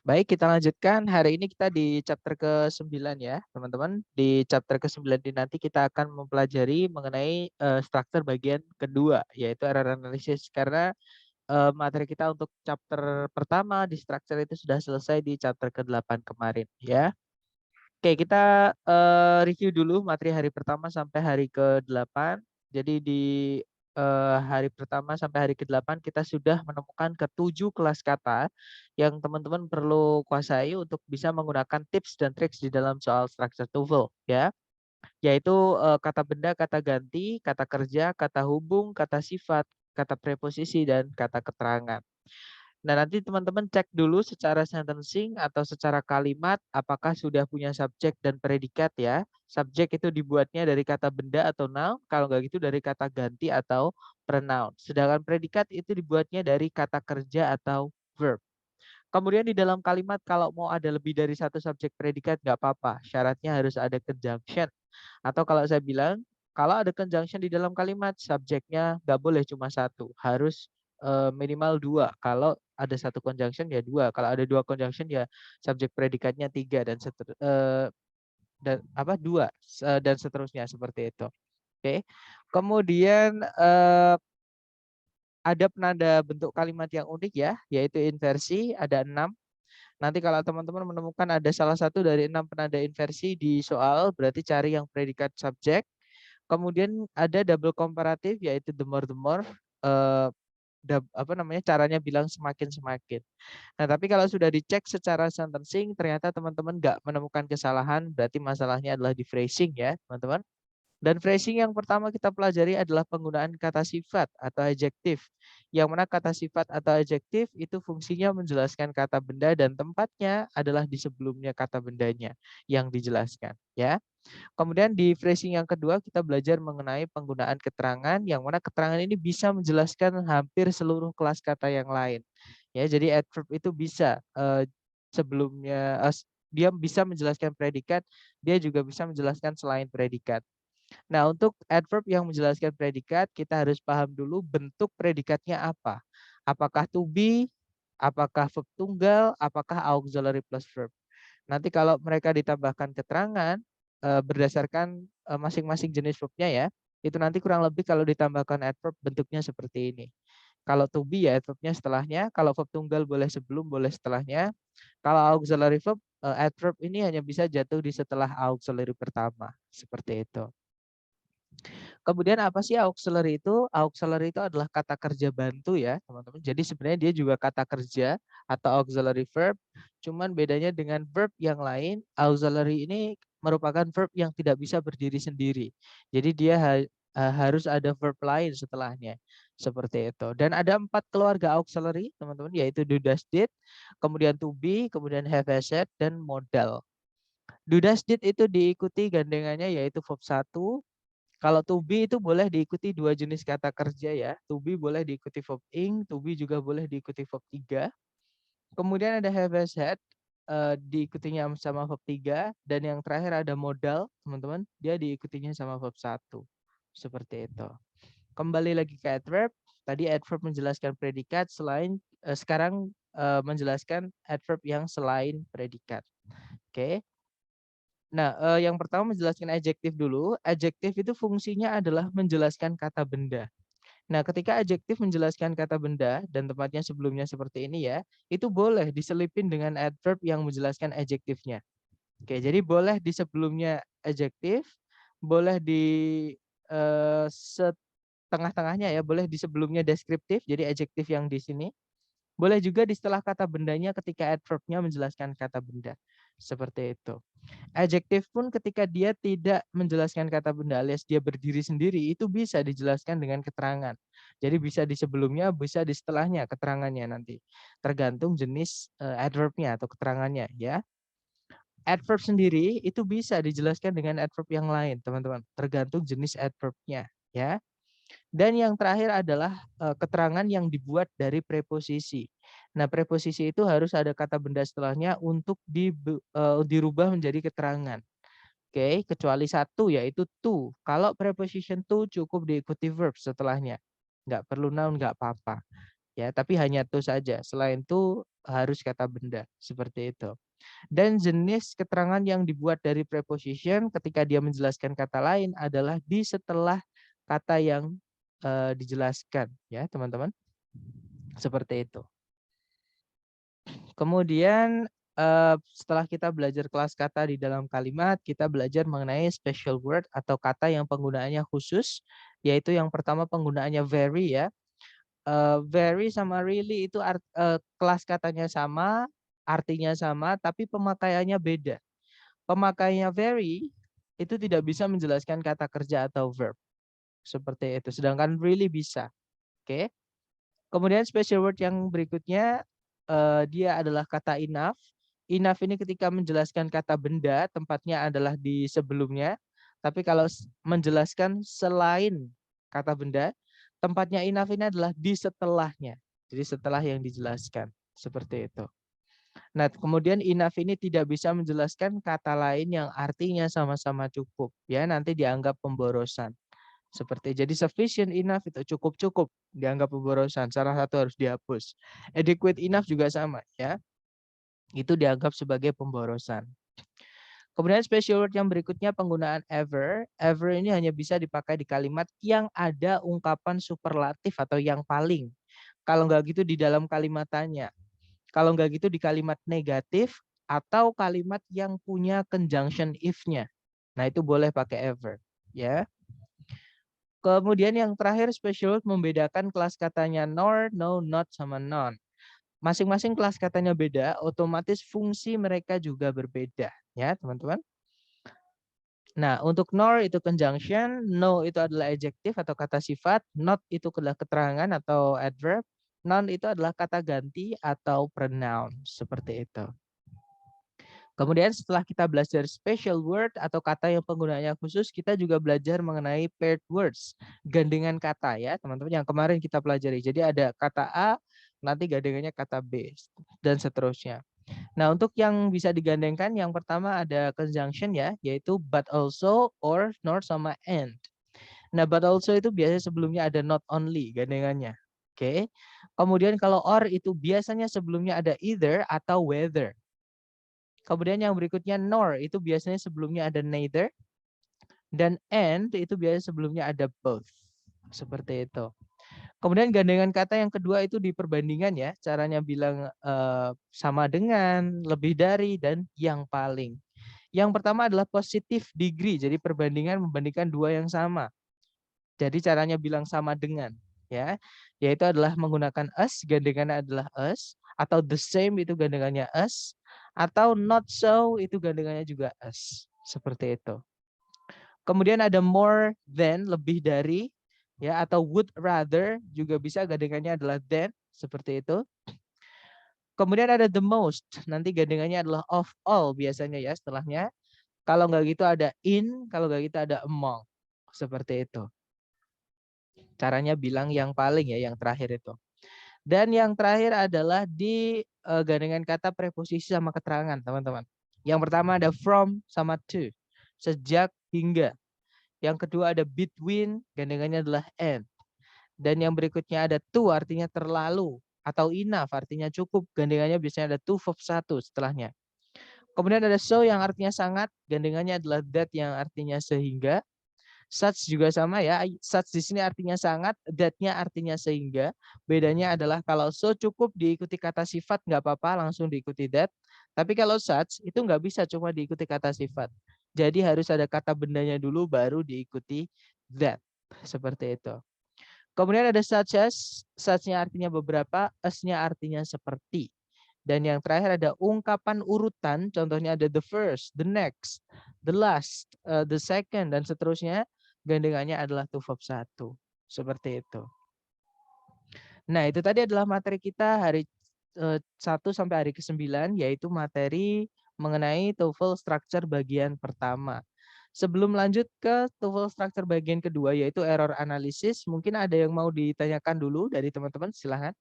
Baik, kita lanjutkan. Hari ini kita di chapter ke-9 ya, teman-teman. Di chapter ke-9 ini nanti kita akan mempelajari mengenai struktur bagian kedua, yaitu error analysis. Karena materi kita untuk chapter pertama di struktur itu sudah selesai di chapter ke-8 kemarin ya. Oke, kita review dulu materi hari pertama sampai hari ke-8. Jadi di hari pertama sampai hari ke-8 kita sudah menemukan ke-7 kelas kata yang teman-teman perlu kuasai untuk bisa menggunakan tips dan triks di dalam soal structure TOEFL ya. Yaitu kata benda, kata ganti, kata kerja, kata hubung, kata sifat, kata preposisi dan kata keterangan. Nah, nanti teman-teman cek dulu secara sentencing atau secara kalimat apakah sudah punya subjek dan predikat ya. Subjek itu dibuatnya dari kata benda atau noun, kalau nggak gitu dari kata ganti atau pronoun. Sedangkan predikat itu dibuatnya dari kata kerja atau verb. Kemudian di dalam kalimat kalau mau ada lebih dari satu subjek predikat nggak apa-apa. Syaratnya harus ada conjunction. Atau kalau saya bilang, kalau ada conjunction di dalam kalimat, subjeknya nggak boleh cuma satu, harus minimal dua. Kalau ada satu conjunction ya dua. Kalau ada dua conjunction ya subjek predikatnya tiga dan apa dua dan seterusnya seperti itu. Oke. Kemudian ada penanda bentuk kalimat yang unik ya, yaitu inversi ada 6. Nanti kalau teman-teman menemukan ada salah satu dari 6 penanda inversi di soal, berarti cari yang predikat subjek. Kemudian ada double komparatif yaitu the more apa namanya caranya bilang semakin. Nah, tapi kalau sudah dicek secara sentencing ternyata teman-teman nggak menemukan kesalahan, berarti masalahnya adalah di phrasing ya, teman-teman. Dan phrasing yang pertama kita pelajari adalah penggunaan kata sifat atau adjektif. Yang mana kata sifat atau adjektif itu fungsinya menjelaskan kata benda dan tempatnya adalah di sebelumnya kata bendanya yang dijelaskan, ya. Kemudian di phrasing yang kedua kita belajar mengenai penggunaan keterangan yang mana keterangan ini bisa menjelaskan hampir seluruh kelas kata yang lain. Ya, jadi adverb itu bisa sebelumnya dia bisa menjelaskan predikat, dia juga bisa menjelaskan selain predikat. Nah, untuk adverb yang menjelaskan predikat, kita harus paham dulu bentuk predikatnya apa. Apakah to be, apakah verb tunggal, apakah auxiliary plus verb. Nanti kalau mereka ditambahkan keterangan berdasarkan masing-masing jenis verbnya ya, itu nanti kurang lebih kalau ditambahkan adverb bentuknya seperti ini. Kalau to be ya adverbnya setelahnya, kalau verb tunggal boleh sebelum, boleh setelahnya. Kalau auxiliary verb, adverb ini hanya bisa jatuh di setelah auxiliary pertama, seperti itu. Kemudian apa sih auxiliary itu? Auxiliary itu adalah kata kerja bantu ya, teman-teman. Jadi sebenarnya dia juga kata kerja atau auxiliary verb. Cuman bedanya dengan verb yang lain, auxiliary ini merupakan verb yang tidak bisa berdiri sendiri. Jadi dia harus ada verb lain setelahnya. Seperti itu. Dan ada 4 keluarga auxiliary, teman-teman, yaitu do, does, did, kemudian to be, kemudian have, has, had, dan modal. Do, does, did itu diikuti gandengannya yaitu verb 1. Kalau to be itu boleh diikuti 2 jenis kata kerja ya. To be boleh diikuti verb ing, to be juga boleh diikuti verb 3. Kemudian ada have, has, had, diikutinya sama verb 3. Dan yang terakhir ada modal, teman-teman. Dia diikutinya sama verb 1. Seperti itu. Kembali lagi ke adverb. Tadi adverb menjelaskan predikat, sekarang menjelaskan adverb yang selain predikat. Oke. Nah, yang pertama menjelaskan adjektif dulu. Adjektif itu fungsinya adalah menjelaskan kata benda. Nah, ketika adjektif menjelaskan kata benda dan tempatnya sebelumnya seperti ini ya, itu boleh diselipin dengan adverb yang menjelaskan adjektifnya. Oke, jadi boleh di sebelumnya adjektif, boleh di setengah-tengahnya ya, boleh di sebelumnya deskriptif, jadi adjektif yang di sini. Boleh juga di setelah kata bendanya ketika adverb-nya menjelaskan kata benda. Seperti itu. Adjektif pun ketika dia tidak menjelaskan kata benda alias dia berdiri sendiri itu bisa dijelaskan dengan keterangan. Jadi bisa di sebelumnya, bisa di setelahnya keterangannya nanti. Tergantung jenis adverb-nya atau keterangannya ya. Adverb sendiri itu bisa dijelaskan dengan adverb yang lain, teman-teman. Tergantung jenis adverb-nya ya. Dan yang terakhir adalah keterangan yang dibuat dari preposisi. Nah, preposisi itu harus ada kata benda setelahnya untuk dirubah menjadi keterangan. Oke, kecuali satu yaitu to. Kalau preposition to cukup diikuti verb setelahnya. Nggak perlu noun, nggak apa-apa. Ya, tapi hanya to saja. Selain to harus kata benda, seperti itu. Dan jenis keterangan yang dibuat dari preposition ketika dia menjelaskan kata lain adalah di setelah kata yang dijelaskan, ya teman-teman. Seperti itu. Kemudian setelah kita belajar kelas kata di dalam kalimat, kita belajar mengenai special word atau kata yang penggunaannya khusus, yaitu yang pertama penggunaannya very, ya. Very sama really itu kelas katanya sama, artinya sama, tapi pemakaiannya beda. Pemakaiannya very itu tidak bisa menjelaskan kata kerja atau verb. Seperti itu. Sedangkan really bisa. Oke. Kemudian special word yang berikutnya dia adalah kata enough. Enough ini ketika menjelaskan kata benda, tempatnya adalah di sebelumnya. Tapi kalau menjelaskan selain kata benda, tempatnya enough ini adalah di setelahnya. Jadi setelah yang dijelaskan. Seperti itu. Nah, kemudian enough ini tidak bisa menjelaskan kata lain yang artinya sama-sama cukup. Ya, nanti dianggap pemborosan. Seperti jadi sufficient enough itu cukup-cukup dianggap pemborosan. Salah satu harus dihapus. Adequate enough juga sama, ya. Itu dianggap sebagai pemborosan. Kemudian special word yang berikutnya penggunaan ever. Ever ini hanya bisa dipakai di kalimat yang ada ungkapan superlatif atau yang paling. Kalau nggak gitu di dalam kalimat tanya. Kalau nggak gitu di kalimat negatif atau kalimat yang punya conjunction if-nya. Nah, itu boleh pakai ever, ya. Kemudian yang terakhir special word membedakan kelas katanya nor, no, not, sama none. Masing-masing kelas katanya beda, otomatis fungsi mereka juga berbeda, ya teman-teman. Nah, untuk nor itu conjunction, no itu adalah adjektif atau kata sifat, not itu adalah keterangan atau adverb, none itu adalah kata ganti atau pronoun, seperti itu. Kemudian setelah kita belajar special word atau kata yang penggunaannya khusus, kita juga belajar mengenai paired words, gandengan kata, ya teman-teman, yang kemarin kita pelajari. Jadi ada kata A, nanti gandengannya kata B, dan seterusnya. Nah, untuk yang bisa digandengkan, yang pertama ada conjunction, ya, yaitu but also, or, nor, sama and. Nah, but also itu biasanya sebelumnya ada not only gandengannya. Oke. Kemudian kalau or itu biasanya sebelumnya ada either atau whether. Kemudian yang berikutnya nor itu biasanya sebelumnya ada neither, dan and itu biasanya sebelumnya ada both. Seperti itu. Kemudian gandengan kata yang kedua itu di perbandingan, ya. Caranya bilang sama dengan, lebih dari, dan yang paling. Yang pertama adalah positive degree. Jadi perbandingan membandingkan dua yang sama. Jadi caranya bilang sama dengan, ya. Yaitu adalah menggunakan us, gandengannya adalah us, atau the same itu gandengannya us, atau not so itu gandengannya juga us. Seperti itu. Kemudian ada more than, lebih dari, ya, atau would rather juga bisa gandengannya adalah than, seperti itu. Kemudian ada the most, nanti gandengannya adalah of all biasanya, ya, setelahnya. Kalau nggak gitu ada in, kalau nggak gitu ada among. Seperti itu. Caranya bilang yang paling, ya, yang terakhir itu. Dan yang terakhir adalah di gandengan kata preposisi sama keterangan, teman-teman. Yang pertama ada from sama to, sejak, hingga. Yang kedua ada between, gandengannya adalah and. Dan yang berikutnya ada to, artinya terlalu, atau enough, artinya cukup, gandengannya biasanya ada to verb 1 setelahnya. Kemudian ada so yang artinya sangat, gandengannya adalah that yang artinya sehingga. Such juga sama, ya. Such di sini artinya sangat, that-nya artinya sehingga. Bedanya adalah kalau so cukup diikuti kata sifat nggak apa-apa, langsung diikuti that. Tapi kalau such itu nggak bisa cuma diikuti kata sifat. Jadi harus ada kata bendanya dulu baru diikuti that. Seperti itu. Kemudian ada such as, such-nya artinya beberapa, as-nya artinya seperti. Dan yang terakhir ada ungkapan urutan, contohnya ada the first, the next, the last, the second, dan seterusnya. Gandengannya adalah to verb 1. Seperti itu. Nah, itu tadi adalah materi kita hari 1 sampai hari ke-9, yaitu materi mengenai TOEFL structure bagian pertama. Sebelum lanjut ke TOEFL structure bagian kedua, yaitu error analysis, mungkin ada yang mau ditanyakan dulu dari teman-teman, silahkan.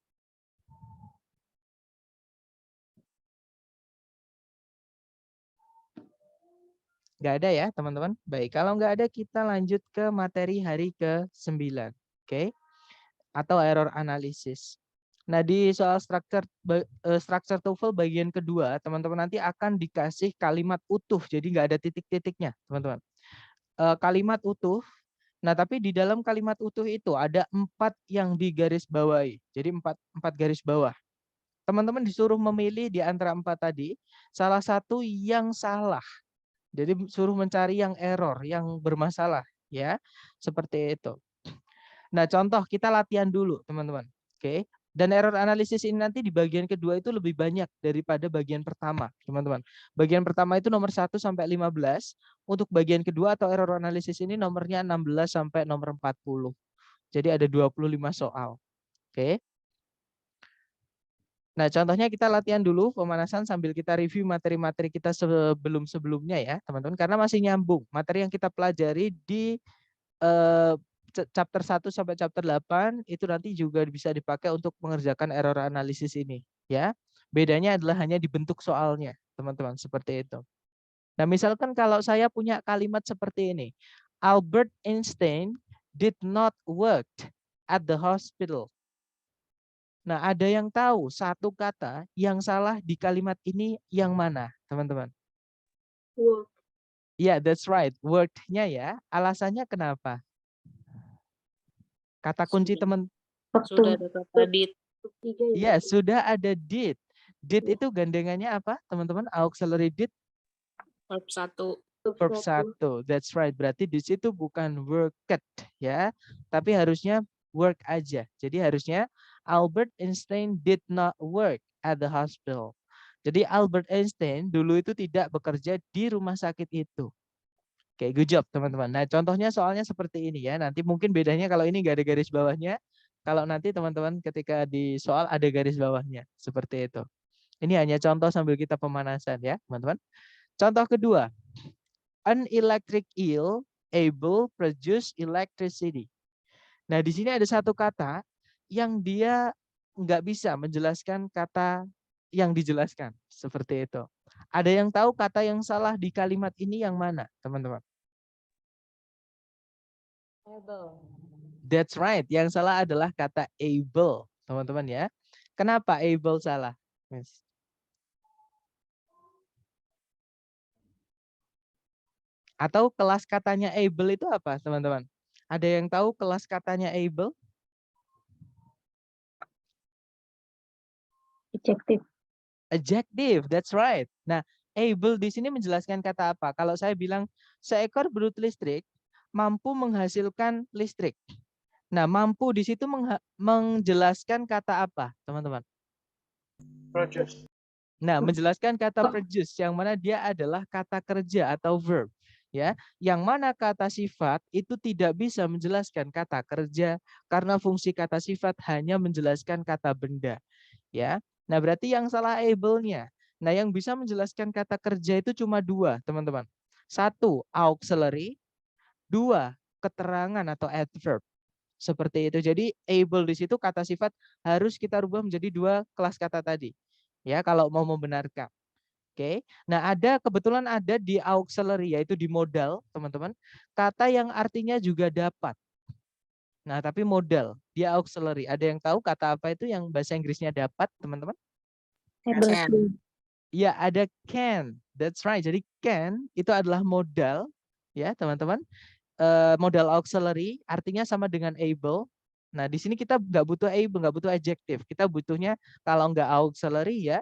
Nggak ada, ya teman-teman? Baik, kalau nggak ada kita lanjut ke materi hari ke-9. Oke? Atau error analysis. Nah, di soal structure TOEFL bagian kedua, teman-teman nanti akan dikasih kalimat utuh, jadi nggak ada titik-titiknya, teman-teman. Kalimat utuh. Nah, tapi di dalam kalimat utuh itu ada 4 yang digarisbawahi. Jadi empat garis bawah. Teman-teman disuruh memilih di antara 4 tadi, salah satu yang salah. Jadi suruh mencari yang error, yang bermasalah, ya. Seperti itu. Nah, contoh kita latihan dulu, teman-teman. Oke. Dan error analisis ini nanti di bagian kedua itu lebih banyak daripada bagian pertama, teman-teman. Bagian pertama itu nomor 1 sampai 15. Untuk bagian kedua atau error analisis ini nomornya 16 sampai nomor 40. Jadi ada 25 soal. Oke. Nah, contohnya kita latihan dulu pemanasan sambil kita review materi-materi kita sebelum-sebelumnya ya, teman-teman. Karena masih nyambung. Materi yang kita pelajari di chapter 1 sampai chapter 8 itu nanti juga bisa dipakai untuk mengerjakan error analisis ini ya. Bedanya adalah hanya dibentuk soalnya, teman-teman, seperti itu. Nah, misalkan kalau saya punya kalimat seperti ini. Albert Einstein did not work at the hospital. Nah, ada yang tahu satu kata yang salah di kalimat ini yang mana, teman-teman? Work. Ya, yeah, that's right. Work-nya ya. Alasannya kenapa? Kata kunci teman. Sudah ada kata did. Ya, sudah ada did. Did itu gandengannya apa, teman-teman? Auxiliary did. Verb 1. Verb 1. That's right. Berarti di situ bukan worked ya, tapi harusnya work aja. Jadi harusnya Albert Einstein did not work at the hospital. Jadi Albert Einstein dulu itu tidak bekerja di rumah sakit itu. Oke, good job teman-teman. Nah, contohnya soalnya seperti ini ya. Nanti mungkin bedanya kalau ini nggak ada garis bawahnya. Kalau nanti teman-teman ketika di soal ada garis bawahnya. Seperti itu. Ini hanya contoh sambil kita pemanasan ya, teman-teman. Contoh kedua. An electric eel able produce electricity. Nah, di sini ada satu kata yang dia nggak bisa menjelaskan kata yang dijelaskan. Seperti itu. Ada yang tahu kata yang salah di kalimat ini yang mana, teman-teman? Able. That's right. Yang salah adalah kata able, teman-teman ya. Kenapa able salah? Yes. Atau kelas katanya able itu apa, teman-teman? Ada yang tahu kelas katanya able? Adjective. Adjective, that's right. Nah, able di sini menjelaskan kata apa? Kalau saya bilang seekor belut listrik mampu menghasilkan listrik. Nah, mampu di situ menjelaskan kata apa, teman-teman? Produce. Nah, menjelaskan kata produce yang mana dia adalah kata kerja atau verb, ya. Yang mana kata sifat itu tidak bisa menjelaskan kata kerja karena fungsi kata sifat hanya menjelaskan kata benda, ya. Nah, berarti yang salah able-nya. Nah, yang bisa menjelaskan kata kerja itu cuma 2, teman-teman. 1, auxiliary, 2, keterangan atau adverb. Seperti itu. Jadi able di situ kata sifat harus kita rubah menjadi 2 kelas kata tadi. Ya, kalau mau membenarkan. Oke. Nah, kebetulan ada di auxiliary yaitu di modal, teman-teman. Kata yang artinya juga dapat. Nah, tapi modal, dia auxiliary. Ada yang tahu kata apa itu yang bahasa Inggrisnya dapat, teman-teman? Can. Ya, ada can. That's right. Jadi can itu adalah modal, ya, teman-teman. Modal auxiliary artinya sama dengan able. Nah, di sini kita nggak butuh able, nggak butuh adjective. Kita butuhnya kalau nggak auxiliary ya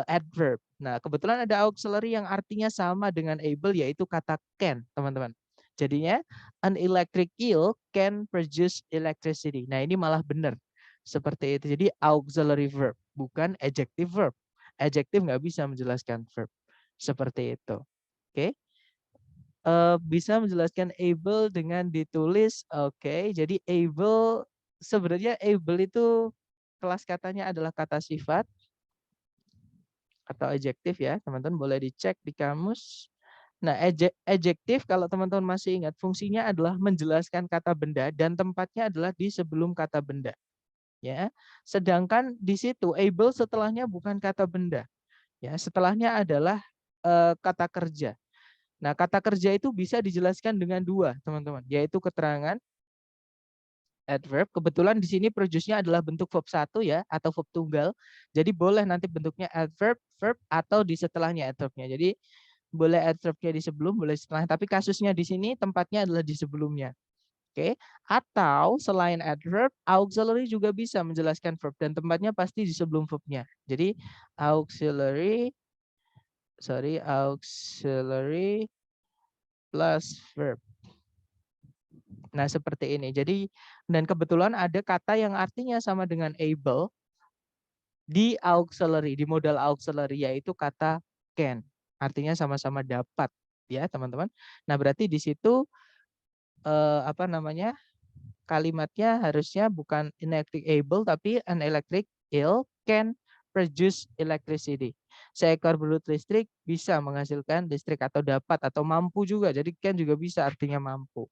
adverb. Nah, kebetulan ada auxiliary yang artinya sama dengan able yaitu kata can, teman-teman. Jadinya an electric eel can produce electricity. Nah, ini malah benar. Seperti itu. Jadi auxiliary verb, bukan adjective verb. Adjective nggak bisa menjelaskan verb. Seperti itu. Oke. Bisa menjelaskan able dengan ditulis. Oke. Jadi able, sebenarnya able itu kelas katanya adalah kata sifat atau adjektif ya, teman-teman boleh dicek di kamus. Nah, adjektif kalau teman-teman masih ingat fungsinya adalah menjelaskan kata benda dan tempatnya adalah di sebelum kata benda. Ya. Sedangkan di situ able setelahnya bukan kata benda. Ya, setelahnya adalah kata kerja. Nah, kata kerja itu bisa dijelaskan dengan 2, teman-teman, yaitu keterangan adverb. Kebetulan di sini produce-nya adalah bentuk verb 1 ya, atau verb tunggal. Jadi boleh nanti bentuknya adverb, verb, atau di setelahnya adverb-nya. Jadi boleh adverb-nya di sebelum, boleh setelah. Tapi kasusnya di sini tempatnya adalah di sebelumnya. Oke, atau selain adverb, auxiliary juga bisa menjelaskan verb dan tempatnya pasti di sebelum verb-nya. Jadi auxiliary plus verb. Nah, seperti ini. Jadi, dan kebetulan ada kata yang artinya sama dengan able di auxiliary, di modal auxiliary, yaitu kata can. Artinya sama-sama dapat, ya teman-teman. Nah, berarti di situ kalimatnya harusnya bukan an electric able, tapi an electric eel can produce electricity. Seekor belut listrik bisa menghasilkan listrik atau dapat atau mampu juga. Jadi can juga bisa artinya mampu.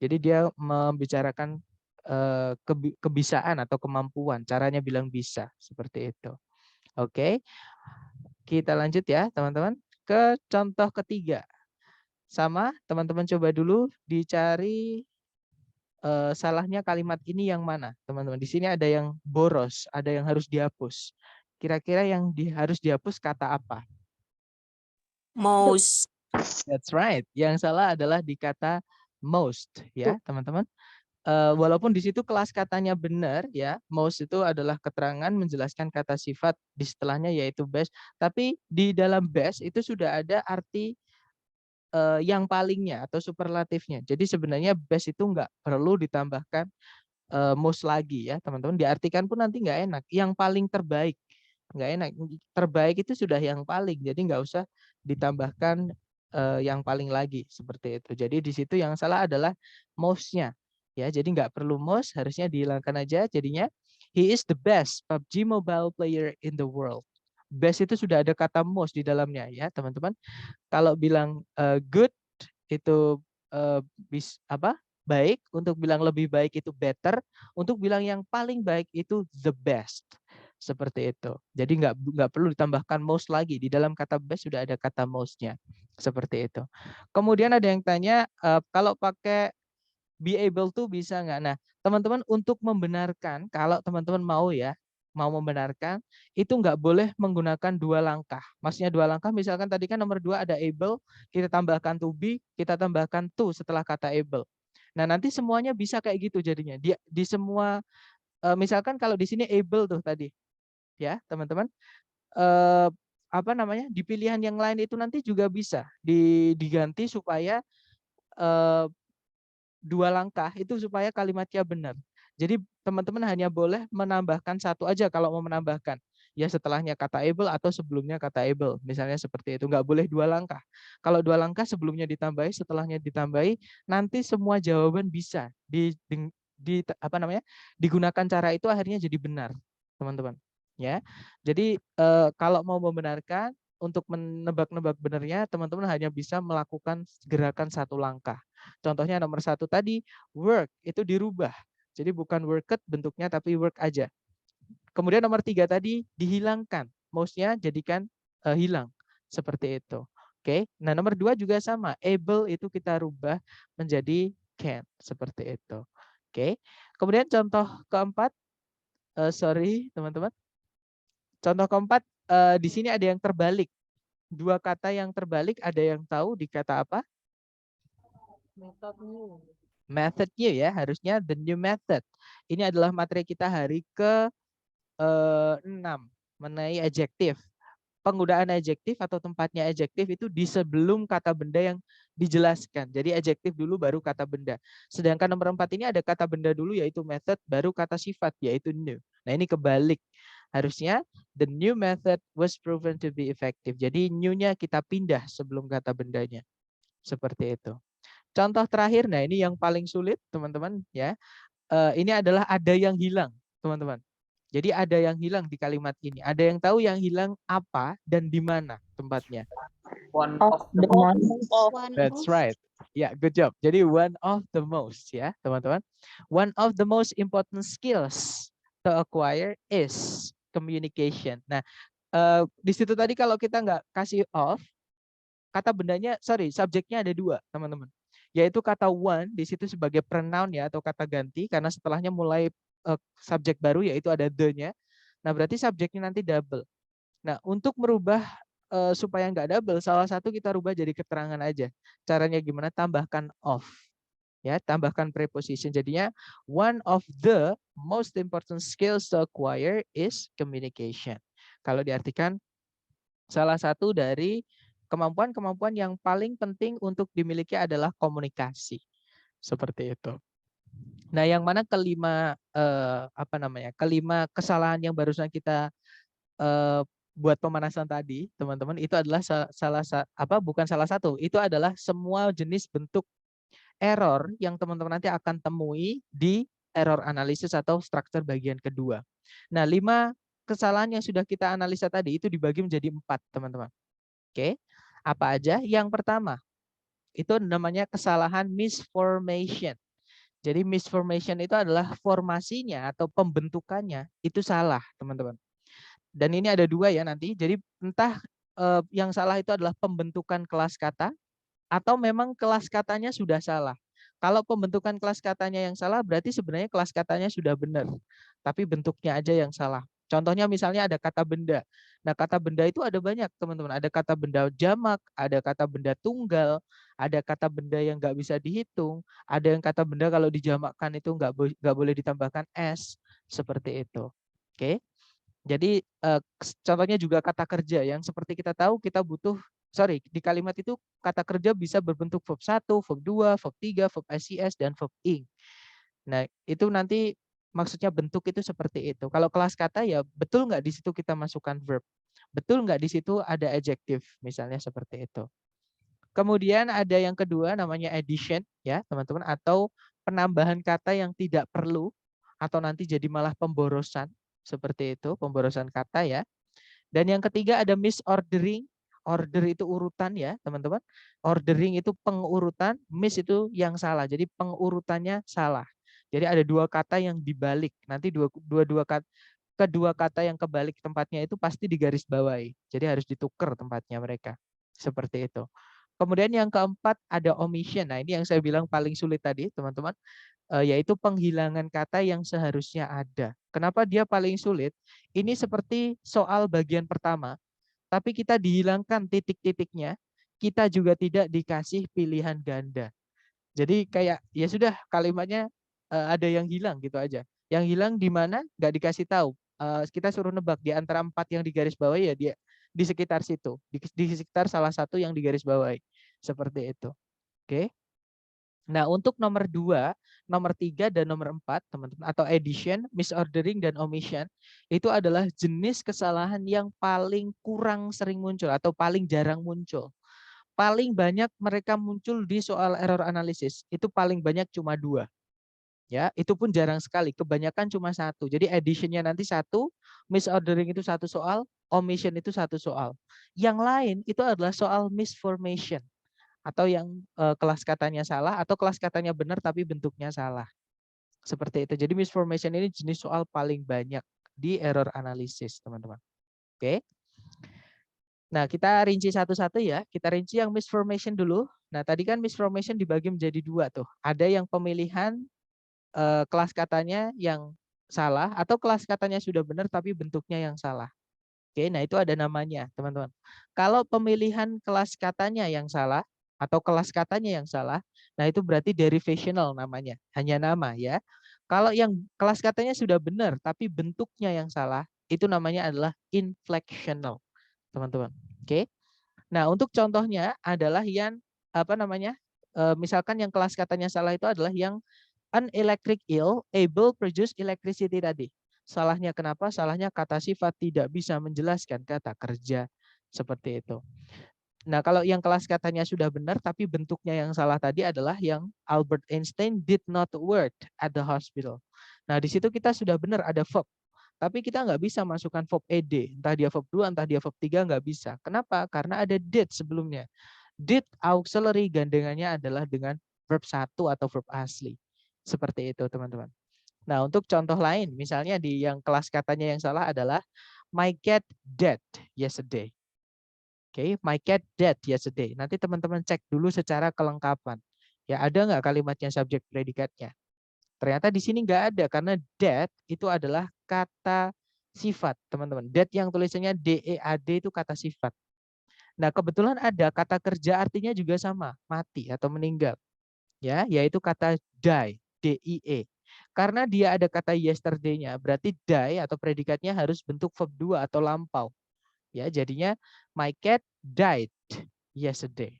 Jadi dia membicarakan kebisaan atau kemampuan. Caranya bilang bisa seperti itu. Oke, kita lanjut ya teman-teman ke contoh ketiga. Sama teman-teman coba dulu dicari salahnya kalimat ini yang mana, teman-teman? Di sini ada yang boros, ada yang harus dihapus. Kira-kira yang harus dihapus kata apa? Most. That's right. Yang salah adalah di kata most, ya, teman-teman. Walaupun di situ kelas katanya benar, ya, most itu adalah keterangan menjelaskan kata sifat di setelahnya yaitu best. Tapi di dalam best itu sudah ada arti yang palingnya atau superlatifnya. Jadi sebenarnya best itu nggak perlu ditambahkan most lagi ya teman-teman. Diartikan pun nanti nggak enak. Yang paling terbaik nggak enak. Terbaik itu sudah yang paling. Jadi nggak usah ditambahkan yang paling lagi seperti itu. Jadi di situ yang salah adalah most-nya. Ya, jadi nggak perlu most, harusnya dihilangkan aja. Jadinya he is the best PUBG mobile player in the world. Best itu sudah ada kata most di dalamnya ya teman-teman. Kalau bilang good itu baik, untuk bilang lebih baik itu better, untuk bilang yang paling baik itu the best. Seperti itu. Jadi nggak perlu ditambahkan most lagi. Di dalam kata best sudah ada kata most-nya. Seperti itu. Kemudian ada yang tanya kalau pakai be able to bisa nggak? Nah, teman-teman untuk membenarkan, kalau teman-teman mau ya, mau membenarkan, itu nggak boleh menggunakan dua langkah. Maksudnya dua langkah, misalkan tadi kan nomor 2 ada able, kita tambahkan to be, kita tambahkan to setelah kata able. Nah, nanti semuanya bisa kayak gitu jadinya. Di semua, misalkan kalau di sini able tuh tadi, ya teman-teman, di pilihan yang lain itu nanti juga bisa diganti supaya dua langkah itu supaya kalimatnya benar. Jadi teman-teman hanya boleh menambahkan satu aja kalau mau menambahkan. Ya setelahnya kata able atau sebelumnya kata able. Misalnya seperti itu. Nggak boleh dua langkah. Kalau dua langkah sebelumnya ditambahi, setelahnya ditambahi, nanti semua jawaban bisa digunakan cara itu akhirnya jadi benar, teman-teman. Ya. Jadi kalau mau membenarkan untuk menebak-nebak benarnya, teman-teman hanya bisa melakukan gerakan satu langkah. Contohnya nomor 1 tadi, work itu dirubah. Jadi bukan worked bentuknya tapi work aja. Kemudian nomor 3 tadi dihilangkan. Most-nya jadikan hilang. Seperti itu. Oke. Nah, nomor 2 juga sama. Able itu kita rubah menjadi can. Seperti itu. Oke. Kemudian contoh keempat. Sorry, teman-teman. Contoh keempat, di sini ada yang terbalik. Dua kata yang terbalik, ada yang tahu di kata apa? Method new. Method new ya, harusnya the new method. Ini adalah materi kita hari ke-6 mengenai adjektif. Penggunaan adjektif atau tempatnya adjektif itu di sebelum kata benda yang dijelaskan. Jadi adjektif dulu baru kata benda. Sedangkan nomor 4 ini ada kata benda dulu yaitu method, baru kata sifat yaitu new. Nah ini kebalik. Harusnya the new method was proven to be effective. Jadi new-nya kita pindah sebelum kata bendanya. Seperti itu. Contoh terakhir, nah ini yang paling sulit teman-teman ya. Ini adalah ada yang hilang teman-teman. Jadi ada yang hilang di kalimat ini. Ada yang tahu yang hilang apa dan di mana tempatnya? One of the most. That's right. Ya, yeah, good job. Jadi one of the most ya teman-teman. One of the most important skills to acquire is communication. Nah, di situ tadi kalau kita nggak kasih of, kata bendanya, subjeknya ada dua teman-teman. yaitu kata one di situ sebagai pronoun ya atau kata ganti karena setelahnya mulai subjek baru yaitu ada the-nya. Nah, berarti subjeknya nanti double. Nah, untuk merubah supaya nggak double, salah satu kita rubah jadi keterangan aja. Caranya gimana? Tambahkan of. Ya, tambahkan preposition. Jadinya one of the most important skills to acquire is communication. Kalau diartikan salah satu dari kemampuan-kemampuan yang paling penting untuk dimiliki adalah komunikasi. Seperti itu. Nah, yang mana kelima kelima kesalahan yang barusan kita buat pemanasan tadi, teman-teman, itu adalah bukan salah satu, itu adalah semua jenis bentuk error yang teman-teman nanti akan temui di error analysis atau structure bagian kedua. Nah, 5 kesalahan yang sudah kita analisa tadi itu dibagi menjadi 4, teman-teman. Oke, apa aja? Yang pertama, itu namanya kesalahan misformation. Jadi misformation itu adalah formasinya atau pembentukannya itu salah, teman-teman. Dan ini ada 2 ya nanti. Jadi entah yang salah itu adalah pembentukan kelas kata atau memang kelas katanya sudah salah. Kalau pembentukan kelas katanya yang salah berarti sebenarnya kelas katanya sudah benar. Tapi bentuknya aja yang salah. Contohnya misalnya ada kata benda. Nah, kata benda itu ada banyak, teman-teman. Ada kata benda jamak, ada kata benda tunggal, ada kata benda yang nggak bisa dihitung, ada yang kata benda kalau dijamakkan itu nggak boleh ditambahkan s, seperti itu. Oke. Jadi contohnya juga kata kerja yang seperti kita tahu kita butuh, di kalimat itu kata kerja bisa berbentuk verb 1, verb 2, verb 3, verb SCS, dan verb ing. Nah, itu nanti maksudnya bentuk itu seperti itu. Kalau kelas kata ya betul nggak di situ kita masukkan verb. Betul nggak di situ ada adjective, misalnya seperti itu. Kemudian ada yang kedua namanya addition ya teman-teman, atau penambahan kata yang tidak perlu atau nanti jadi malah pemborosan, seperti itu, pemborosan kata ya. Dan yang ketiga ada misordering. Order itu urutan ya teman-teman. Ordering itu pengurutan, miss itu yang salah. Jadi pengurutannya salah. Jadi ada 2 kata yang dibalik. Nanti kedua kata yang kebalik tempatnya itu pasti digaris bawahi. Jadi harus ditukar tempatnya mereka. Seperti itu. Kemudian yang keempat ada omission. Nah, ini yang saya bilang paling sulit tadi, teman-teman. Yaitu penghilangan kata yang seharusnya ada. Kenapa dia paling sulit? Ini seperti soal bagian pertama, tapi kita dihilangkan titik-titiknya, kita juga tidak dikasih pilihan ganda. Jadi kayak ya sudah kalimatnya ada yang hilang gitu aja. Yang hilang di mana? Nggak dikasih tahu. Kita suruh nebak di antara 4 yang digaris bawahi ya dia di sekitar situ, di sekitar salah satu yang digaris bawahi. Seperti itu. Oke. Nah, untuk nomor 2, nomor 3, dan nomor 4, teman-teman, atau addition, misordering, dan omission, itu adalah jenis kesalahan yang paling kurang sering muncul atau paling jarang muncul. Paling banyak mereka muncul di soal error analysis, itu paling banyak cuma 2. Ya, itu pun jarang sekali, kebanyakan cuma 1. Jadi addition-nya nanti 1, misordering itu 1 soal, omission itu 1 soal. Yang lain itu adalah soal misformation. Atau yang kelas katanya salah atau kelas katanya benar tapi bentuknya salah. Seperti itu. Jadi misformation ini jenis soal paling banyak di error analysis, teman-teman. Oke. Nah, kita rinci satu-satu ya. Kita rinci yang misformation dulu. Nah, tadi kan misformation dibagi menjadi 2 tuh. Ada yang pemilihan kelas katanya yang salah atau kelas katanya sudah benar tapi bentuknya yang salah. Oke, nah itu ada namanya, teman-teman. Kalau pemilihan kelas katanya yang salah atau kelas katanya yang salah, nah itu berarti derivational namanya, hanya nama ya. Kalau yang kelas katanya sudah benar tapi bentuknya yang salah, itu namanya adalah inflectional, teman-teman. Oke. Nah, untuk contohnya adalah yang misalkan yang kelas katanya salah itu adalah yang an electric eel able produce electricity tadi. Salahnya kenapa? Salahnya kata sifat tidak bisa menjelaskan kata kerja. Seperti itu. Nah, kalau yang kelas katanya sudah benar, tapi bentuknya yang salah tadi adalah yang Albert Einstein did not work at the hospital. Nah, di situ kita sudah benar ada verb. Tapi kita nggak bisa masukkan verb ed. Entah dia verb 2, entah dia verb 3, nggak bisa. Kenapa? Karena ada did sebelumnya. Did auxiliary gandengannya adalah dengan verb 1 atau verb asli. Seperti itu, teman-teman. Nah, untuk contoh lain, misalnya di yang kelas katanya yang salah adalah my cat died yesterday. Oke, my cat died yesterday. Nanti teman-teman cek dulu secara kelengkapan. Ya, ada nggak kalimatnya subjek predikatnya? Ternyata di sini nggak ada karena that itu adalah kata sifat, teman-teman. That yang tulisannya DEAD itu kata sifat. Nah, kebetulan ada kata kerja artinya juga sama, mati atau meninggal. Ya, yaitu kata die, DIE. Karena dia ada kata yesterday-nya, berarti die atau predikatnya harus bentuk verb 2 atau lampau. Ya, jadinya my cat died yesterday.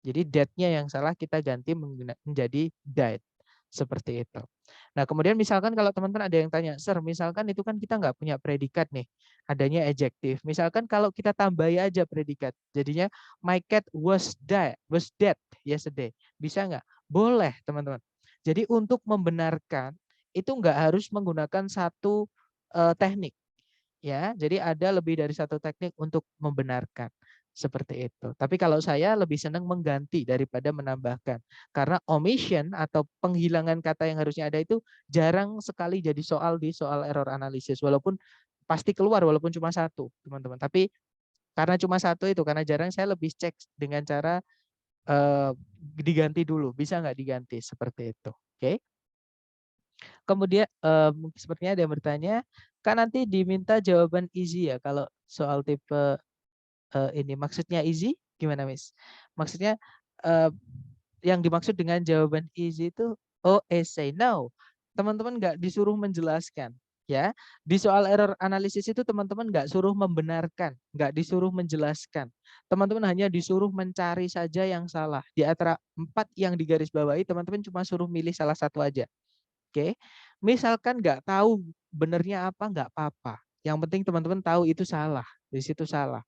Jadi that-nya yang salah, kita ganti menjadi died. Seperti itu. Nah, kemudian misalkan kalau teman-teman ada yang tanya, Sir, misalkan itu kan kita nggak punya predikat nih, adanya adjektif. Misalkan kalau kita tambahi aja predikat, jadinya my cat was dead yesterday. Bisa nggak? Boleh, teman-teman. Jadi untuk membenarkan itu nggak harus menggunakan satu teknik. Ya, jadi ada lebih dari satu teknik untuk membenarkan seperti itu. Tapi kalau saya lebih senang mengganti daripada menambahkan. Karena omission atau penghilangan kata yang harusnya ada itu jarang sekali jadi soal di soal error analisis. Walaupun pasti keluar walaupun cuma satu, teman-teman. Tapi karena cuma satu itu, karena jarang, saya lebih cek dengan cara diganti dulu. Bisa nggak diganti seperti itu. Oke. Kemudian sepertinya ada yang bertanya, kan nanti diminta jawaban easy ya kalau soal tipe ini. Maksudnya easy gimana, Miss? Maksudnya yang dimaksud dengan jawaban easy itu essay. No, teman-teman nggak disuruh menjelaskan. Ya, di soal error analisis itu teman-teman nggak suruh membenarkan, nggak disuruh menjelaskan. Teman-teman hanya disuruh mencari saja yang salah. Di antara 4 yang digarisbawahi, teman-teman cuma suruh milih salah satu aja. Oke, misalkan nggak tahu benernya apa, nggak apa-apa. Yang penting teman-teman tahu itu salah, di situ salah.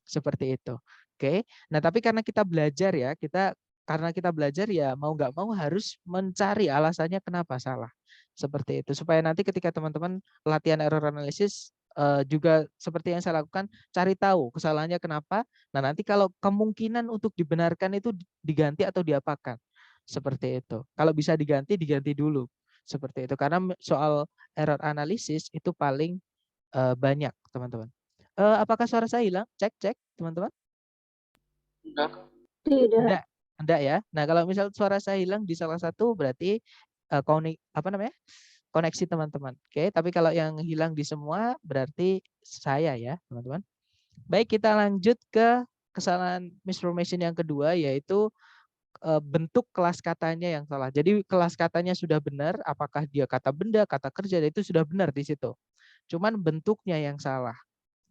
Seperti itu. Oke. Nah, tapi karena kita belajar ya, karena kita belajar ya mau nggak mau harus mencari alasannya kenapa salah. Seperti itu. Supaya nanti ketika teman-teman latihan error analysis juga seperti yang saya lakukan, cari tahu kesalahannya kenapa. Nah, nanti kalau kemungkinan untuk dibenarkan itu diganti atau diapakan. Seperti itu. Kalau bisa diganti, diganti dulu. Seperti itu. Karena soal error analisis itu paling banyak, teman-teman. Apakah suara saya hilang? Cek, cek, teman-teman. Tidak. Enggak ya. Nah, kalau misal suara saya hilang di salah satu berarti koneksi teman-teman. Oke, tapi kalau yang hilang di semua berarti saya ya, teman-teman. Baik, kita lanjut ke kesalahan misformation yang kedua, yaitu bentuk kelas katanya yang salah. Jadi kelas katanya sudah benar, apakah dia kata benda, kata kerja, itu sudah benar di situ. Cuman bentuknya yang salah.